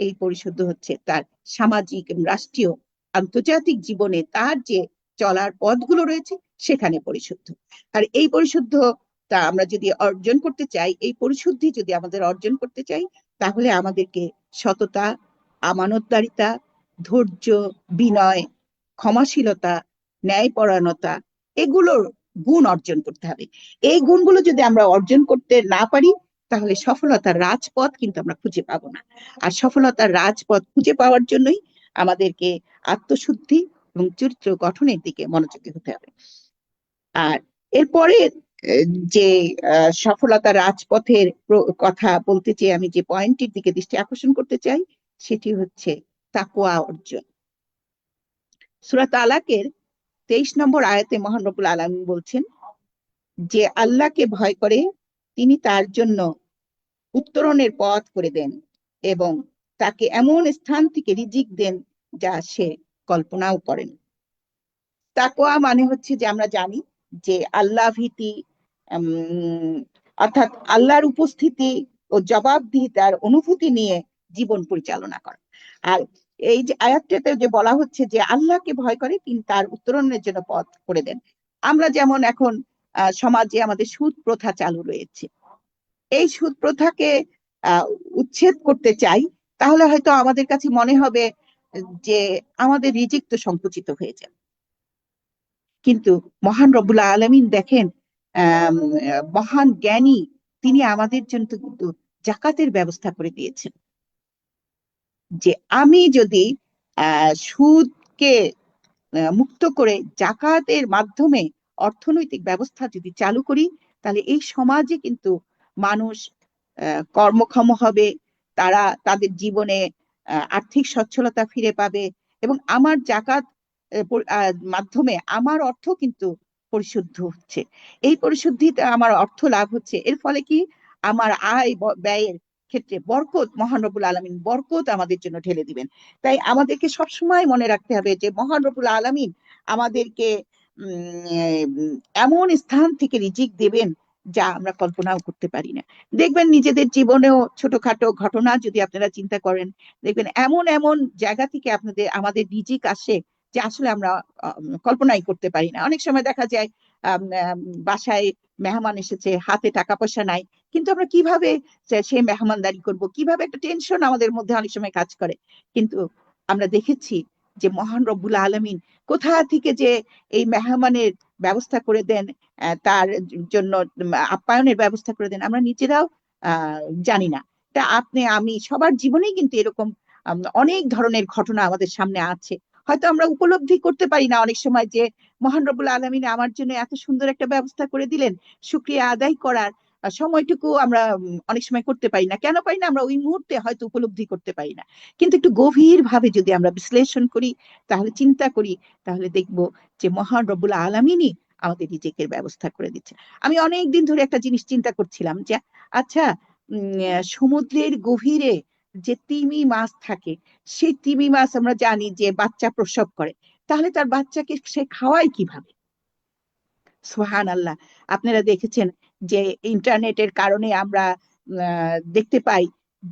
এই পরিশুদ্ধ হচ্ছে তার সামাজিক এবং রাষ্ট্রীয় আন্তর্জাতিক জীবনে তার যে চলার পথগুলো রয়েছে সেখানে পরিশুদ্ধ। আর এই পরিশুদ্ধতা আমরা যদি অর্জন করতে চাই, এই পরিশুদ্ধি যদি আমাদের অর্জন করতে চাই, তাহলে আমাদেরকে সততা, আমানতদারিতা, ধৈর্য, বিনয়, ক্ষমাশীলতা, ন্যায়পরায়ণতা, এগুলোর গুণ অর্জন করতে হবে। এই গুণগুলো যদি আমরা অর্জন করতে না পারি, তাহলে সফলতার রাজপথ কিন্তু আমরা খুঁজে পাবো না। আর সফলতার রাজপথ খুঁজে পাওয়ার জন্যই আমাদেরকে আত্মশুদ্ধি এবং চরিত্র গঠনের দিকে মনোযোগী হতে হবে। আর এরপরে যে সফলতার রাজপথের কথা বলতে চেয়ে আমি যে পয়েন্টটির দিকে দৃষ্টি আকর্ষণ করতে চাই, সেটি হচ্ছে তাকওয়া অর্জন। সূরা তালাকের 23 নম্বর আয়াতে মহান রব্বুল আলামিন বলছেন, যে আল্লাহকে ভয় করে তিনি তার জন্য উত্তরণের পথ করে দেন এবং তাকে এমন স্থান থেকে রিজিক দেন যা সে কল্পনাও করেন। তাকওয়া মানে হচ্ছে যে আমরা জানি যে আল্লাহ ভীতি, অর্থাৎ আল্লাহর উপস্থিতি ও জবাবদিহিতার অনুভূতি নিয়ে জীবন পরিচালনা করা। আর এই যে আয়াতটাতে যে বলা হচ্ছে যে আল্লাহকে ভয় করে তিনি তার উত্তরণের জন্য পথ করে দেন। আমরা যেমন এখন সমাজে আমাদের সুদ প্রথা চালু রয়েছে, এই সুদ প্রথাকে উচ্ছেদ করতে চাই, তাহলে হয়তো আমাদের কাছে মনে হবে যে আমাদের রিজিক তো সংকুচিত হয়ে যাবে। কিন্তু মহান রব্বুল আলামিন দেখেন, মহান জ্ঞানী, তিনি আমাদের জন্য কিন্তু জাকাতের ব্যবস্থা করে দিয়েছেন। যে আমি যদি সুদকে মুক্ত করে জাকাতের মাধ্যমে অর্থনৈতিক ব্যবস্থা যদি চালু করি, তাহলে এই সমাজে কিন্তু মানুষ কর্মক্ষম হবে, তারা তাদের জীবনে আর্থিক সচ্ছলতা ফিরে পাবে, এবং আমার জাকাত মাধ্যমে আমার অর্থ কিন্তু পরিশুদ্ধ হচ্ছে। এই পরিশুদ্ধিতে আমার অর্থ লাভ হচ্ছে, এর ফলে কি আমার আয় ব্যয়ের ক্ষেত্রে বরকত, মহান রব্বুল আলামিন বরকত আমাদের জন্য ঢেলে দিবেন। তাই আমাদেরকে সবসময় মনে রাখতে হবে যে মহান রব্বুল আলামিন আমাদেরকে এমন স্থান থেকে রিজিক দেবেন যা আমরা কল্পনাও করতে পারি না। দেখবেন নিজেদের জীবনেও ছোটখাটো ঘটনা যদি আপনারা চিন্তা করেন, দেখবেন এমন এমন জায়গা থেকে আমাদের রিজিক আসে যে আসলে আমরা কল্পনাই করতে পারি না। অনেক সময় দেখা যায় বাসায় মেহমান এসেছে, হাতে টাকা পয়সা নাই, কিন্তু আমরা কিভাবে সেই মেহমানদারি করব, কিভাবে একটা টেনশন আমাদের মধ্যে অনেক সময় কাজ করে। কিন্তু আমরা দেখেছি যে মহান রব্বুল আলামিন কোথা থেকে যে এই মেহমানের ব্যবস্থা করে দেন, তার জন্য আপ্যায়নের ব্যবস্থা করে দেন, আমরা নিজেরাও জানি না। তা আপনি আমি সবার জীবনেই কিন্তু এরকম অনেক ধরনের ঘটনা আমাদের সামনে আছে। হয়তো আমরা উপলব্ধি করতে পারি না অনেক সময় যে মহান রব্বুল আলামিন আমার জন্য এত সুন্দর একটা ব্যবস্থা করে দিলেন, শুকরিয়া আদায় করার সময়টুকু আমরা অনেক সময় করতে পারি না। কেন পারি না? আমরা ওই মুহূর্তে হয়তো উপলব্ধি করতে পারি না। কিন্তু একটু গভীর ভাবে যদি আমরা বিশ্লেষণ করি, তাহলে চিন্তা করি, তাহলে দেখব যে মহান রব্বুল আলামিনই আমাদের রিজিকের ব্যবস্থা করে দিচ্ছে। আমি অনেক দিন ধরে একটা জিনিস চিন্তা করছিলাম যে আচ্ছা, সমুদ্রের গভীরে যে তিমি মাছ থাকে, সেই তিমি মাছ আমরা জানি যে বাচ্চা প্রসব করে, তাহলে তার বাচ্চাকে সে খাওয়ায় কিভাবে? সুবহান আল্লাহ। আপনারা দেখেছেন যে ইন্টারনেটের কারণে আমরা দেখতে পাই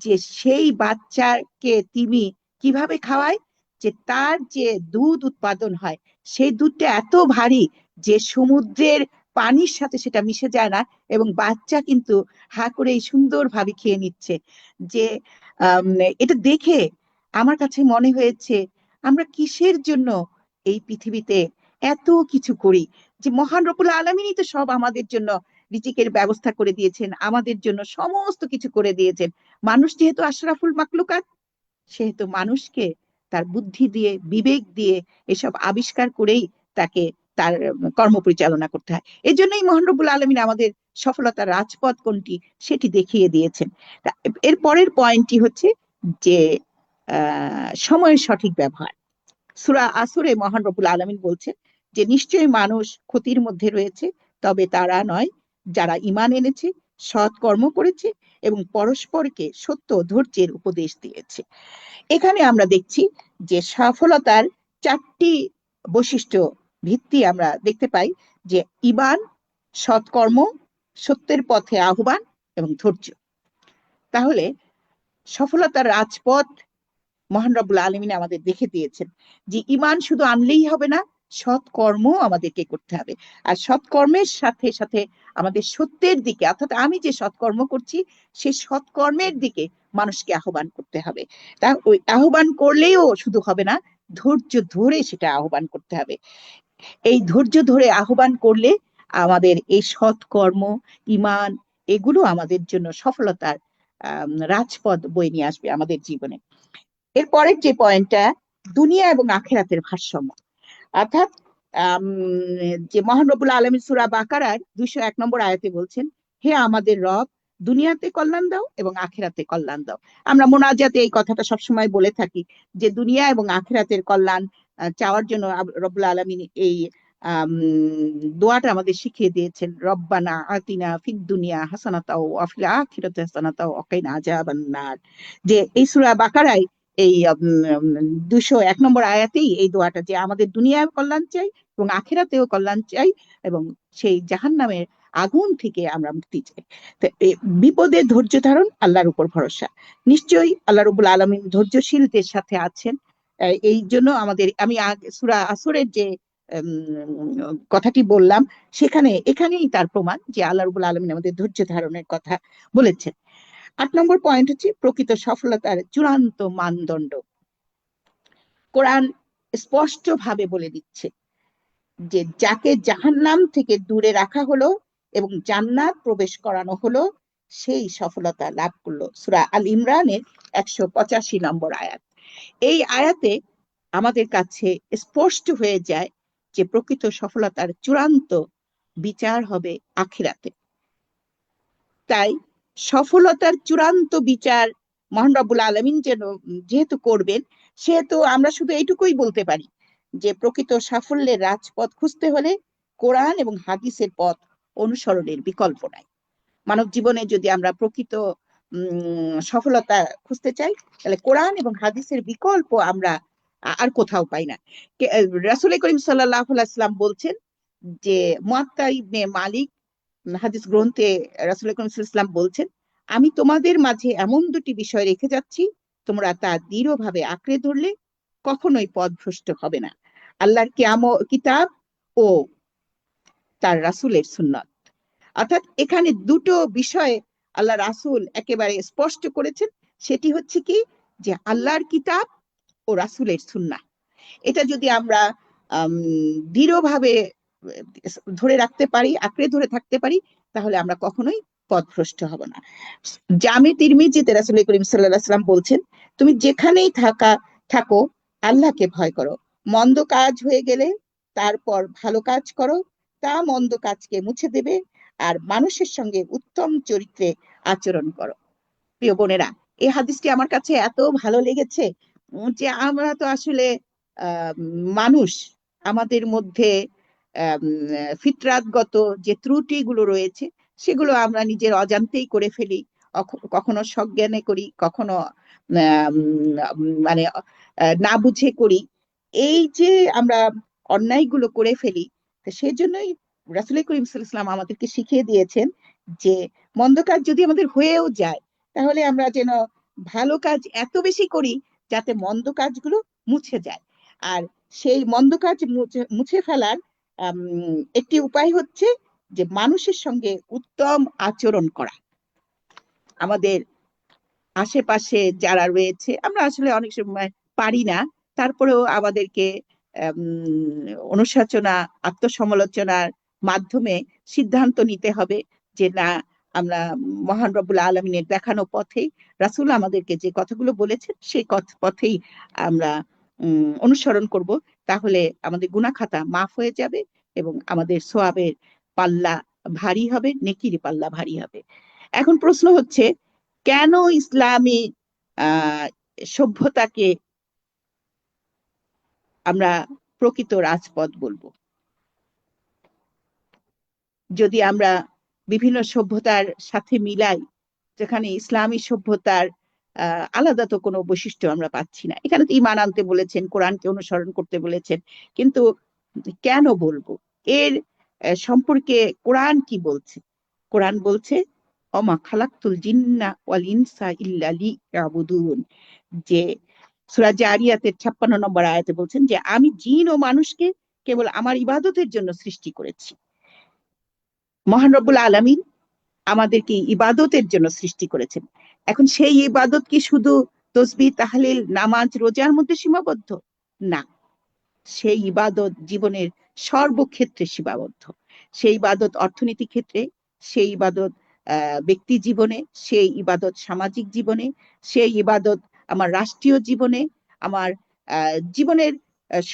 যে সেই বাচ্চাকে তিমি কিভাবে খাওয়ায়, যে তার যে দুধ উৎপাদন হয় সেই দুধটা এত ভারী যে সমুদ্রের পানির সাথে সেটা মিশে যায় না, এবং বাচ্চা কিন্তু হা করে সুন্দরভাবে খেয়ে নিচ্ছে। যে আম, এটা দেখে আমার কাছে মনে হয়েছে আমরা কিসের জন্য এই পৃথিবীতে এত কিছু করি, যে মহান রব্বুল আলামিনই তো সব আমাদের জন্য রিজিকের ব্যবস্থা করে দিয়েছেন, আমাদের জন্য সমস্ত কিছু করে দিয়েছেন। মানুষ যেহেতু আশরাফুল মাকলুকাত, সেহেতু মানুষকে তার বুদ্ধি দিয়ে বিবেক দিয়ে এসব আবিষ্কার করেই তাকে তার কর্ম পরিচালনা করতে হয়। এই জন্যই মহান রব্বুল আলামিন আমাদের সফলতার রাজপথ কোনটি সেটি দেখিয়ে দিয়েছেন। এর পরের পয়েন্টটি হচ্ছে যে সময়ের সঠিক ব্যবহার। সূরা আসরে মহান রব্বুল আলামিন বলছেন যে নিশ্চয়ই মানুষ ক্ষতির মধ্যে রয়েছে, তবে তারা নয় যারা ঈমান এনেছে, সৎ কর্ম করেছে এবং পরস্পরকে সত্য ধৈর্যের উপদেশ দিয়েছে। এখানে আমরা দেখছি যে সফলতার চারটি বৈশিষ্ট্য ভিত্তি আমরা দেখতে পাই, যে ঈমান, সৎকর্ম, সত্যের পথে আহ্বান এবং ধৈর্য। তাহলে সফলতার রাজপথ মহান রব্বুল আলামিন আমাদের দেখে দিয়েছেন যে ঈমান শুধু আনলেই হবে না, সৎকর্ম আমাদেরকে করতে হবে। আর সৎকর্মের সাথে সাথে আমাদের সত্যের দিকে, অর্থাৎ আমি যে সৎকর্ম করছি সেই সৎকর্মের দিকে মানুষকে আহ্বান করতে হবে। তা ওই আহ্বান করলেও শুধু হবে না, ধৈর্য ধরে সেটা আহ্বান করতে হবে। এই ধৈর্য ধরে আহ্বান করলে আমাদের এই সৎকর্ম, ঈমান, এগুলো আমাদের জন্য সফলতার রাজপথ বয়ে নিয়ে আসবে আমাদের জীবনে। এর পরের যে পয়েন্টটা, দুনিয়া এবং আখেরাতের ভারসাম্য। অর্থাৎ যে মহান রব্বুল আলামিন সূরা বাকারার 201 নম্বর আয়াতে বলছেন, হে আমাদের রব, দুনিয়াতে কল্যাণ দাও এবং আখেরাতে কল্যাণ দাও। আমরা মোনাজাতে এই কথাটা সবসময় বলে থাকি যে দুনিয়া এবং আখেরাতের কল্যাণ চাওয়ার জন্য রব্বুল আলামিন এই দোয়াটা আমাদের শিখিয়ে দিয়েছেন, রব্বানা আতিনা ফিদ দুনিয়া হাসানাতাও ওয়া ফিল আখিরাতি হাসানাতাও ওয়া কিনা আযাবান নার। যে এই সূরা বাকারায় এই 201 নম্বর আয়াতেই এই দোয়াটা, যে আমাদের দুনিয়ায় কল্যাণ চাই এবং আখিরাতেও কল্যাণ চাই এবং সেই জাহান্নামের আগুন থেকে আমরা মুক্তি চাই। তো বিপদে ধৈর্য ধারণ, আল্লাহর উপর ভরসা। নিশ্চয়ই আল্লাহ রাব্বুল আলামিন ধৈর্যশীলদের সাথে আছেন। এই জন্য আমি সূরা আসরের যে কথাটি বললাম, এখানেই তার প্রমাণ যে আল্লাহ রাব্বুল আলামিন আমাদের ধৈর্য ধারণের কথা বলেছেন। 8 নম্বর পয়েন্ট হচ্ছে প্রকৃত সফলতার চূড়ান্ত মানদণ্ড। কোরআন স্পষ্ট ভাবে বলে দিচ্ছে যে যাকে জাহান্নাম থেকে দূরে রাখা হলো এবং জান্নাত প্রবেশ করানো হলো, সেই সফলতা লাভ করলো। সূরা আল ইমরানের 185 নম্বর আয়াত। এই আয়াতে আমাদের কাছে স্পষ্ট হয়ে যায় যে প্রকৃত সফলতার চূড়ান্ত বিচার হবে আখিরাতে। তাই সফলতার চূড়ান্ত বিচার মহান রব্বুল আলামিন যেহেতু করবেন, সেহেতু আমরা শুধু এইটুকুই বলতে পারি যে প্রকৃত সাফল্যের রাজপথ খুঁজতে হলে কোরআন এবং হাদিসের পথ অনুসরণের বিকল্প নাই। মানব জীবনে যদি আমরা প্রকৃত সফলতা খুঁজতে চাই, তাহলে কোরআন এবং হাদিসের বিকল্প আমরা আর কোথাও পাই না। রাসূল করিম সাল্লাল্লাহু আলাইহি ওয়াসাল্লাম বলছেন যে মুয়াত্তা ইবনে মালিক হাদিস গ্রন্থে রাসূল করিম সাল্লাল্লাহু আলাইহি ওয়াসাল্লাম বলছেন, আমি তোমাদের মাঝে এমন দুটি বিষয় রেখে যাচ্ছি, তোমরা তা দৃঢ়ভাবে আঁকড়ে ধরলে কখনোই পথভ্রষ্ট হবে না, আল্লাহর কিতাব ও তার রাসূলের সুন্নাত। অর্থাৎ এখানে দুটো বিষয়ে আল্লাহ রাসূল একেবারে স্পষ্ট করেছেন, সেটি হচ্ছে কি, যে আল্লাহর কিতাব ও রাসূলের সুন্নাহ। এটা যদি আমরা দৃঢ়ভাবে ধরে রাখতে পারি, আঁকড়ে ধরে থাকতে পারি, তাহলে আমরা কখনোই পথভ্রষ্ট হব না। জামে তিরমিজিতে রাসূল করিম সাল্লাল্লাহু আলাইহি ওয়াসাল্লাম বলছেন, তুমি যেখানেই থাকো আল্লাহকে ভয় করো, মন্দ কাজ হয়ে গেলে তারপর ভালো কাজ করো, তা মন্দ কাজকে মুছে দেবে, আর মানুষের সঙ্গে উত্তম চরিত্রে আচরণ করো। প্রিয় বোনেরা, এই হাদিসটি আমার কাছে এত ভালো লেগেছে, যে আমরা তো আসলে মানুষ, আমাদের মধ্যে ফিতরাতগত যে ত্রুটিগুলো রয়েছে সেগুলো আমরা নিজের অজান্তেই করে ফেলি, কখনো সজ্ঞানে করি, কখনো মানে না বুঝে করি। এই যে আমরা অন্যায়গুলো করে ফেলি, তো সেই জন্যই রাসূল করিম সাল্লাল্লাহু আলাইহি ওয়াসাল্লাম আমাদেরকে শিখিয়ে দিয়েছেন যে মন্দ কাজ যদি আমাদের হয়েও যায়, তাহলে আমরা যেন ভালো কাজ এত বেশি করি যাতে মন্দ কাজগুলো মুছে যায়। আর সেই মন্দ কাজ মুছে ফেলার একটি উপায় হচ্ছে যে মানুষের সঙ্গে উত্তম আচরণ করা। আমাদের আশেপাশে যারা রয়েছে, আমরা আসলে অনেক সময় পারি না, তারপরেও আমাদেরকে অনুশোচনা, আত্মসমালোচনার মাধ্যমে সিদ্ধান্ত নিতে হবে যে না, আমরা মহান রব্বুল আলমিনের দেখানো পথেই, রাসূল আমাদেরকে যে কথাগুলো বলেছেন সেই পথেই আমরা অনুসরণ করব। তাহলে আমাদের গুনাহ খাতা মাফ হয়ে যাবে এবং আমাদের সওয়াবের পাল্লা ভারী হবে, নেকির পাল্লা ভারী হবে। এখন প্রশ্ন হচ্ছে, কেন ইসলামী সভ্যতাকে আমরা প্রকৃত রাজপথ বলবো? যদি আমরা বিভিন্ন সভ্যতার সাথে মিলাই, যেখানে ইসলামী সভ্যতার আলাদা তো কোনো বৈশিষ্ট্য আমরা পাচ্ছি না। এখানে তো ঈমান আনতে বলেছেন, কোরআনকে অনুসরণ করতে বলেছেন, কিন্তু কেন বলবো? এর সম্পর্কে কোরআন কি বলছে? কোরআন বলছে, অমা খালাকতুল জিন্না ওয়াল ইনসা ইল্লা লিয়াবুদুন, যে সূরা জারিয়াতের 56 নম্বর আয়াতে বলছেন যে আমি জিন ও মানুষকে কেবল আমার ইবাদতের জন্য সৃষ্টি করেছি। মহান রব্বুল আলামিন আমাদেরকে ইবাদতের জন্য সৃষ্টি করেছেন। এখন সেই ইবাদত কি শুধু তসবিহ, তাহলিল, নামাজ, রোজার মধ্যে সীমাবদ্ধ? না, সেই ইবাদত জীবনের সর্বক্ষেত্রে সীমাবদ্ধ। সেই ইবাদত অর্থনীতি ক্ষেত্রে, সেই ইবাদত ব্যক্তি জীবনে, সেই ইবাদত সামাজিক জীবনে, সেই ইবাদত আমার রাষ্ট্রীয় জীবনে, আমার জীবনের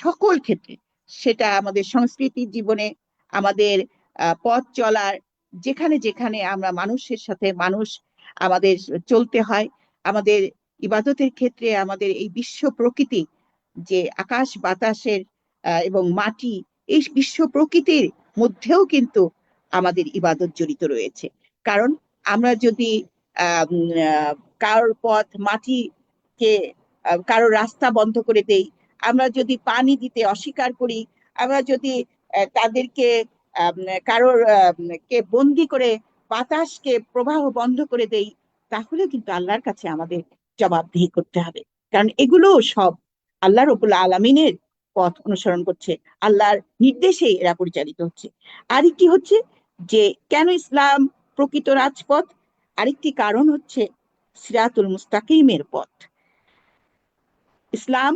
সকল ক্ষেত্রে, সেটা আমাদের সংস্কৃতির জীবনে, আমাদের পথ চলার, যেখানে যেখানে আমরা মানুষের সাথে মানুষ আমাদের চলতে হয়, আমাদের ইবাদতের ক্ষেত্রে আমাদের এই বিশ্ব প্রকৃতি, যে আকাশ বাতাসের এবং মাটি, এই বিশ্ব প্রকৃতির মধ্যেও কিন্তু আমাদের ইবাদত জড়িত রয়েছে। কারণ আমরা যদি কারোর পথ, মাটিকে কারোর রাস্তা বন্ধ করে দেই, আমরা যদি পানি দিতে অস্বীকার করি, আমরা যদি তাদেরকে কারোর কে বন্দি করে বাতাসকে প্রবাহ বন্ধ করে দেই, তাহলে কিন্তু আল্লাহর কাছে আমাদের জবাবদিহি করতে হবে। কারণ এগুলো সব আল্লাহ রাব্বুল আলামিনের পথ অনুসরণ করছে, আল্লাহর নির্দেশে এরা পরিচালিত হচ্ছে। আরেকটি হচ্ছে যে কেন ইসলাম প্রকৃত রাজপথ? আরেকটি কারণ হচ্ছে সিরাতুল মুস্তাকিমের পথ। ইসলাম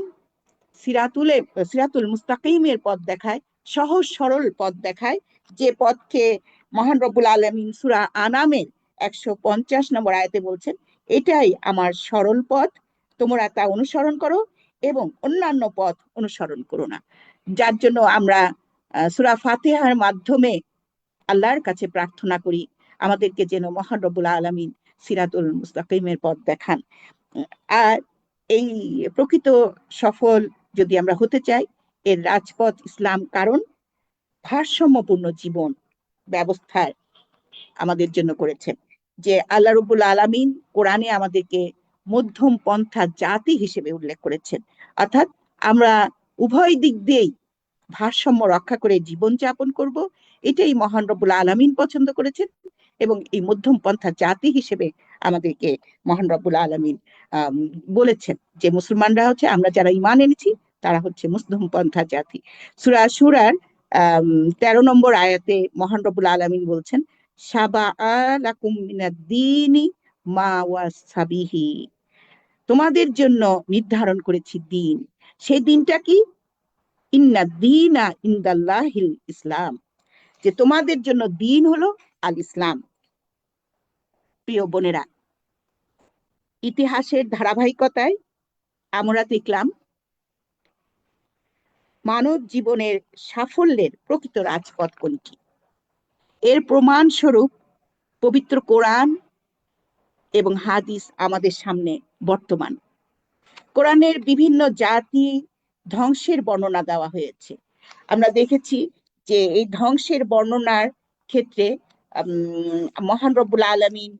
সিরাতুল মুস্তাকিমের পথ দেখায়, সহজ সরল পথ দেখায়, যে পথকে মহান রব্বুল আলামিন সূরা আনামের 150 নম্বর আয়াতে বলছেন, এটাই আমার সরল পথ, তোমরা তা অনুসরণ করো এবং অন্যান্য পথ অনুসরণ করো না। যার জন্য আমরা সূরা ফাতিহার মাধ্যমে আল্লাহর কাছে প্রার্থনা করি আমাদেরকে যেন মহান রব্বুল আলামিন সিরাতুল মুস্তাকিমের পথ দেখান। আর এই প্রকৃত সফল যদি আমরা হতে চাই, এর রাজপথ ইসলাম। কারণ ভারসাম্যপূর্ণ জীবন ব্যবস্থার আমাদের জন্য করেছেন, যে আল্লাহ রাব্বুল আলামিন কোরআনে আমাদেরকে মধ্যম পন্থা জাতি হিসেবে উল্লেখ করেছেন। অর্থাৎ আমরা উভয় দিক দিয়েই ভারসাম্য রক্ষা করে জীবন যাপন করব, এটাই মহান রব্বুল আলামিন পছন্দ করেছেন। এবং এই মধ্যম পন্থা জাতি হিসেবে আমাদেরকে মহান রব্বুল আলামিন বলেছেন যে মুসলমানরা হচ্ছে, আমরা যারা ঈমান এনেছি তারা হচ্ছে মধ্যম পন্থা জাতি। সূরা শুরার 13 নম্বর আয়াতে মহান রব্বুল আলামিন বলছেন শাবাআ লাকুম মিনাদ-দীনি মা ওয়াসা বিহি, তোমাদের জন্য নির্ধারণ করেছি দিন। সেই দিনটা কি? ইন্নাদ-দীনা ইনদাল্লাহিল ইসলাম, যে তোমাদের জন্য দিন হলো আল ইসলাম। প্রিয় বোনেরা, ইতিহাসের ধারাবাহিকতায় আমরা দেখলাম মানব জীবনের সাফল্যের প্রকৃত রাজপথ কোনটি। এর প্রমাণ স্বরূপ পবিত্র কোরআন এবং হাদিস আমাদের সামনে বর্তমান। কোরআনের বিভিন্ন জাতি ধ্বংসের বর্ণনা দেওয়া হয়েছে। আমরা দেখেছি যে এই ধ্বংসের বর্ণনার ক্ষেত্রে মহান রব্বুল আলামিন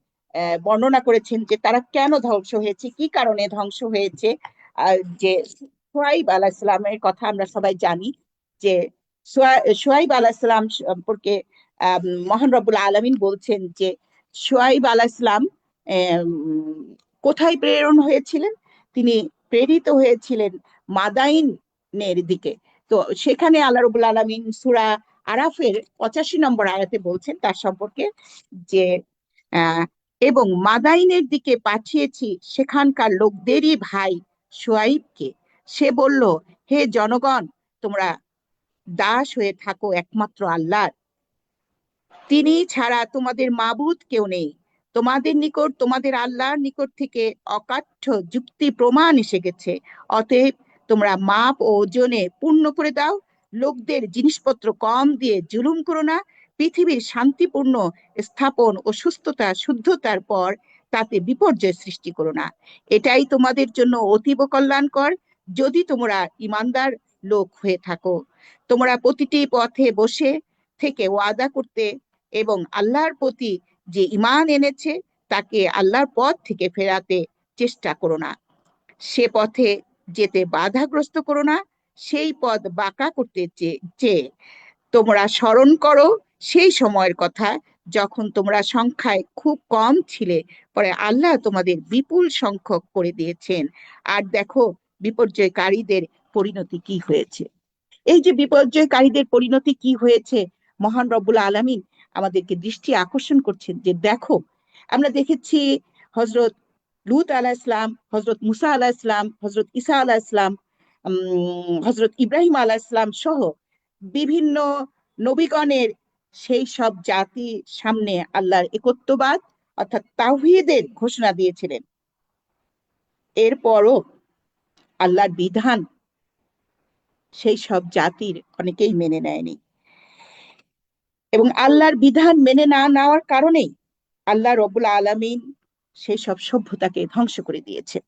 বর্ণনা করেছেন যে তারা কেন ধ্বংস হয়েছে, কি কারণে ধ্বংস হয়েছে। যে শুআইব আলাইহিস সালামের কথা আমরা সবাই জানি, যে শুআইব আলাইহিস সালাম সম্পর্কে মহান রব্বুল আলামিন বলছেন যে শুআইব আলাইহিস সালাম কোথায় প্রেরণ হয়েছিলেন? তিনি প্রেরিত হয়েছিলেন মাদাইনের দিকে। তো সেখানে আল্লাহ রাব্বুল আলামিন সূরা আরাফের 85 নম্বর আয়াতে বলছেন তার সম্পর্কে যে এবং মাদাইনের দিকে পাঠিয়েছি সেখানকার লোকদেরই ভাই শুআইবকে। সে বলল, হে জনগণ, তোমরা দাস হয়ে থাকো একমাত্র আল্লাহর, তিনি ছাড়া তোমাদের মাবুদ কেউ নেই। তোমাদের নিকট তোমাদের আল্লাহর নিকট থেকে অকাঠ্য যুক্তি প্রমাণ এসে গেছে, অতএব তোমরা মাপ ও ওজনে পূর্ণ করে দাও। লোকদের জিনিসপত্র কম দিয়ে জুলুম করো না। পৃথিবীর শান্তিপূর্ণ স্থাপন ও সুস্থতা শুদ্ধতার পর তাতে বিপর্যয় সৃষ্টি করো না। এটাই তোমাদের জন্য অতীব কল্যাণকর যদি তোমরা ইমানদার লোক হয়ে থাকো। তোমরা প্রতিটি পথে বসে থেকে ওয়াদা করতে এবং আল্লাহর প্রতি যে ঈমান এনেছে তাকে আল্লাহর পথ থেকে ফেরাতে চেষ্টা করো না। সে পথে যেতে বাধাগ্রস্ত করো না। সেই পথ বাঁকা করতে চেয়ে তোমরা স্মরণ করো সেই সময়ের কথা যখন তোমরা সংখ্যায় খুব কম ছিলে, পরে আল্লাহ তোমাদের বিপুল সংখ্যক করে দিয়েছেন। আর দেখো বিপর্যয়কারীদের পরিণতি কি হয়েছে। এই যে বিপর্যয়কারীদের পরিণতি কি হয়েছে, মহান রব্বুল আলামিন আমাদেরকে দৃষ্টি আকর্ষণ করছেন যে দেখো, আমরা দেখেছি হযরত লূত আলাইহিস সালাম, হযরত মুসা আলাইহিস সালাম, হযরত ঈসা আলাইহিস সালাম, হযরত ইব্রাহিম আলাইহিস সালাম সহ বিভিন্ন নবীগণের সেই সব জাতি সামনে আল্লাহর একত্ববাদ অর্থাৎ তাওহীদের ঘোষণা দিয়েছিলেন। এরপরও আল্লাহর বিধান সেই সব জাতির অনেকেই মেনে নেয়নি, এবং আল্লাহর বিধান মেনে না নেওয়ার কারণেই আল্লাহ রব্বুল আলামিন সেই সব সভ্যতাকে ধ্বংস করে দিয়েছে।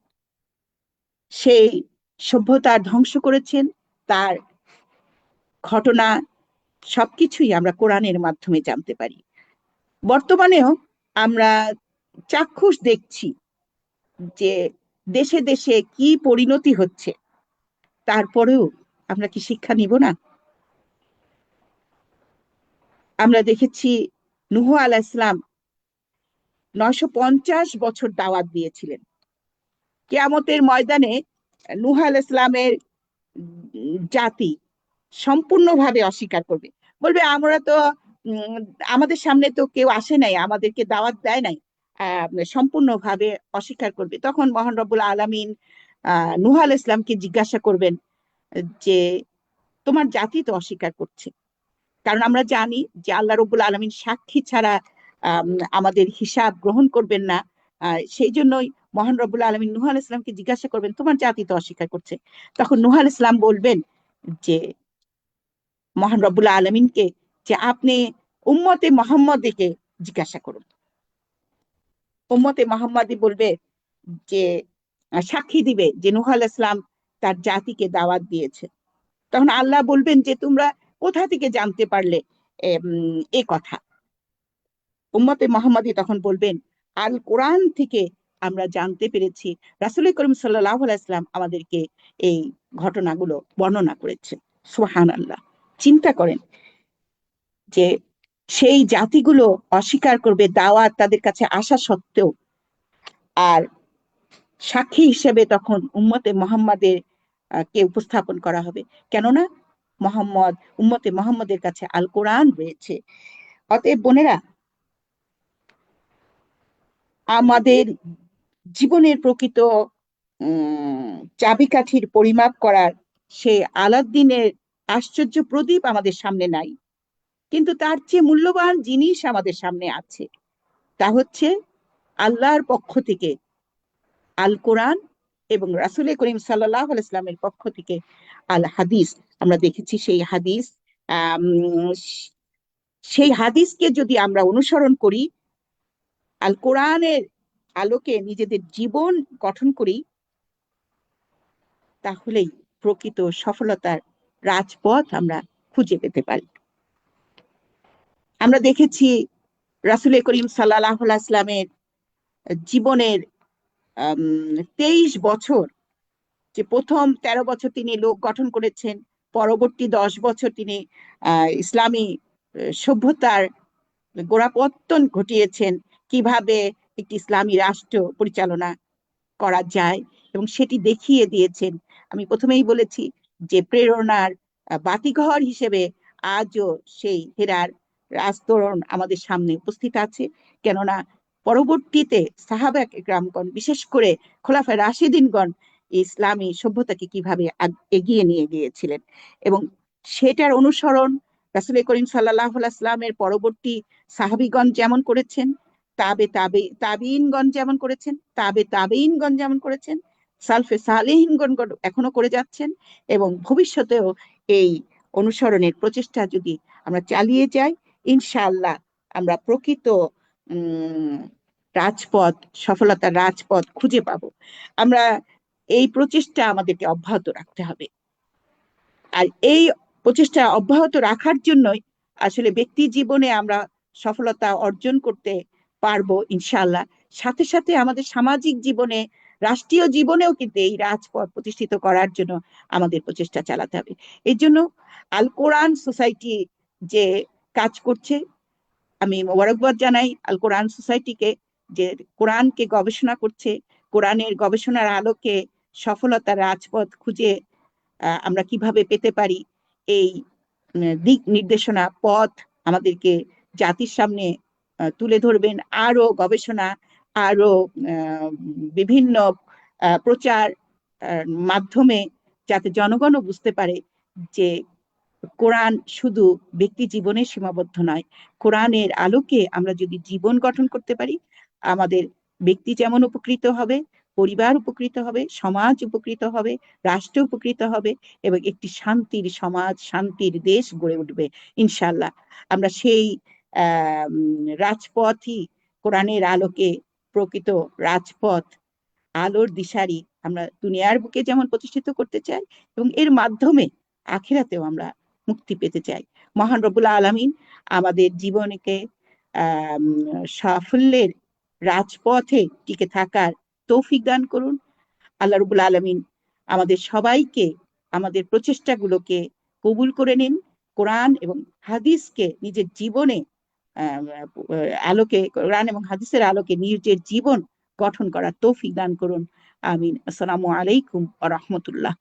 সেই সভ্যতা ধ্বংস করেছেন, তার ঘটনা সবকিছুই আমরা কোরআনের মাধ্যমে জানতে পারি। বর্তমানেও আমরা চাক্ষুষ দেখছি যে দেশে দেশে কি পরিণতি হচ্ছে, তারপরেও আমরা কি শিক্ষা নিব না? আমরা দেখেছি নূহ আলাইহিস সালাম 950 বছর দাওয়াত দিয়েছিলেন। কিয়ামতের ময়দানে নূহ আলাইহিস সালামের জাতি সম্পূর্ণভাবে অস্বীকার করবে, বলবে আমরা তো আমাদের সামনে তো কেউ আসে নাই, আমাদেরকে দাওয়াত দেয় নাই, সম্পূর্ণভাবে অস্বীকার করবে। তখন মহান রব্বুল আলামিন নূহ আলাইহিস সালামকে জিজ্ঞাসা করবেন যে তোমার জাতি তো অস্বীকার করছে। কারণ আমরা জানি যে আল্লাহ রব্বুল আলামিন সাক্ষী ছাড়া আমাদের হিসাব গ্রহণ করবেন না। সেই জন্যই মহান রব্বুল আলামিন নূহ আলাইহিস সালামকে জিজ্ঞাসা করবেন তোমার জাতি তো অস্বীকার করছে। তখন নূহ আলাইহিস সালাম বলবেন যে মহান রব্বুল আলামিনকে যে আপনি উম্মতে মুহাম্মাদীকে জিজ্ঞাসা করুন। উম্মতে মুহাম্মাদী বলবে যে সাক্ষী দিবে যে নূহ আলাইহিস সালাম তার জাতিকে দাওয়াত দিয়েছে। তখন আল্লাহ বলবেন যে তোমরা কোথা থেকে জানতে পারলে এ কথা? উম্মতে মুহাম্মাদী তখন বলবেন আল কোরআন থেকে আমরা জানতে পেরেছি, রাসূল করিম সাল্লাল্লাহু আলাইহি ওয়াসাল্লাম আমাদেরকে এই ঘটনাগুলো বর্ণনা করেছে। সুবহানাল্লাহ, চিন্তা করেন যে সেই জাতিগুলো অস্বীকার করবে দাওয়াত তাদের কাছে আসা সত্ত্বেও, আর সাক্ষী হিসেবে তখন উম্মতে মুহাম্মাদের কে উপস্থাপন করা হবে, কেননা উম্মতে মুহাম্মাদের কাছে আল কোরআন রয়েছে। অতএব বোনেরা, আমাদের জীবনের প্রকৃত চাবিকাঠির পরিমাপ করার সেই আলাদ্দিনের আশ্চর্য প্রদীপ আমাদের সামনে নাই, কিন্তু তার চেয়ে মূল্যবান জিনিস আমাদের সামনে আছে। তা হচ্ছে আল্লাহর পক্ষ থেকে আল কোরআন এবং রাসূল করিম সাল্লাল্লাহু আলাইহি ওয়াসাল্লামের পক্ষ থেকে আল হাদিস। আমরা দেখেছি সেই হাদিস, আম, সেই হাদিসকে যদি আমরা অনুসরণ করি, আল কোরআনের আলোকে নিজেদের জীবন গঠন করি, তাহলেই প্রকৃত সফলতার রাজপথ আমরা খুঁজে পেতে পারি। আমরা দেখেছি রাসূল করিম সাল্লাল্লাহু আলাইহি ওয়াসাল্লামের জীবনের 23 বছর, যে প্রথম 13 বছর তিনি লোক গঠন করেছেন, পরবর্তী 10 বছর তিনি ইসলামী সভ্যতার গোড়াপত্তন ঘটিয়েছেন, কিভাবে একটি ইসলামী রাষ্ট্র পরিচালনা করা যায় এবং সেটি দেখিয়ে দিয়েছেন। আমি প্রথমেই বলেছি যে প্রেরণার বাতিঘর হিসেবে আজও সেই হেরার রাজতরণ আমাদের সামনে উপস্থিত আছে। কেননা পরবর্তীতে সাহাবা একরামগণ, বিশেষ করে খোলাফায়ে রাশিদিনগণ ইসলামী সভ্যতাকে কিভাবে এগিয়ে নিয়ে গিয়েছিলেন, এবং সেটার অনুসরণ রাসূল করিম সাল্লাল্লাহু আলাইহি ওয়াসাল্লামের পরবর্তী সাহাবীগণ যেমন করেছেন, তাবিঈনগণ যেমন করেছেন, তাবেঈনগণ যেমন করেছেন, সালফে সালেহিনগণ এখনো করে যাচ্ছেন, এবং ভবিষ্যতেও এই অনুসরণের প্রচেষ্টা যদি আমরা চালিয়ে যাই, ইনশাআল্লাহ আমরা প্রকৃত রাজপথ, সফলতার রাজপথ খুঁজে পাবো। আমরা এই প্রচেষ্টা আমাদেরকে অব্যাহত রাখতে হবে। আর এই প্রচেষ্টা অব্যাহত রাখার জন্যই আসলে ব্যক্তি জীবনে আমরা সফলতা অর্জন করতে পারবো ইনশাআল্লাহ। সাথে সাথে আমাদের সামাজিক জীবনে, রাষ্ট্রীয় জীবনেও কিন্তু এই রাজপথ প্রতিষ্ঠিত করার জন্য আমাদের প্রচেষ্টা চালাতে হবে। এই জন্য আল কোরআন সোসাইটি যে কাজ করছে, আমি মোবারকবাদ জানাই আল কোরআন সোসাইটিকে, যে কোরআনকে গবেষণা করছে, কোরআনের গবেষণার আলোকে সফলতার রাজপথ খুঁজে আমরা কিভাবে পেতে পারি, এই দিক নির্দেশনা পথ আমাদেরকে জাতির সামনে তুলে ধরবেন। আরো গবেষণা, আরো বিভিন্ন প্রচার মাধ্যমে, যাতে জনগণও বুঝতে পারে যে কোরআন শুধু ব্যক্তি জীবনে সীমাবদ্ধ নয়। কোরআনের আলোকে আমরা যদি জীবন গঠন করতে পারি, আমাদের ব্যক্তি যেমন উপকৃত হবে, পরিবার উপকৃত হবে, সমাজ উপকৃত হবে, রাষ্ট্র উপকৃত হবে, এবং একটি শান্তির সমাজ, শান্তির দেশ গড়ে উঠবে ইনশাআল্লাহ। আমরা সেই রাজপথই, কোরআনের আলোকে প্রকৃত রাজপথ, আলোর দিশারি আমরা দুনিয়ার বুকে যেমন প্রতিষ্ঠিত করতে চাই, এবং এর মাধ্যমে আখিরাতেও আমরা মুক্তি পেতে চাই। মহান রব্বুল আলামিন আমাদের জীবনকে সাফল্যের রাজপথে টিকে থাকার তৌফিক দান করুন। আল্লাহ রব্বুল আলামিন আমাদের সবাইকে, আমাদের প্রচেষ্টাগুলোকে কবুল করে নিন। কোরআন এবং হাদিসকে নিজের জীবনে আলোকে, কোরআন এবং হাদিসের আলোকে নিজের জীবন গঠন করার তৌফিক দান করুন। আমিন। আসসালামু আলাইকুম ওয়া রাহমাতুল্লাহ।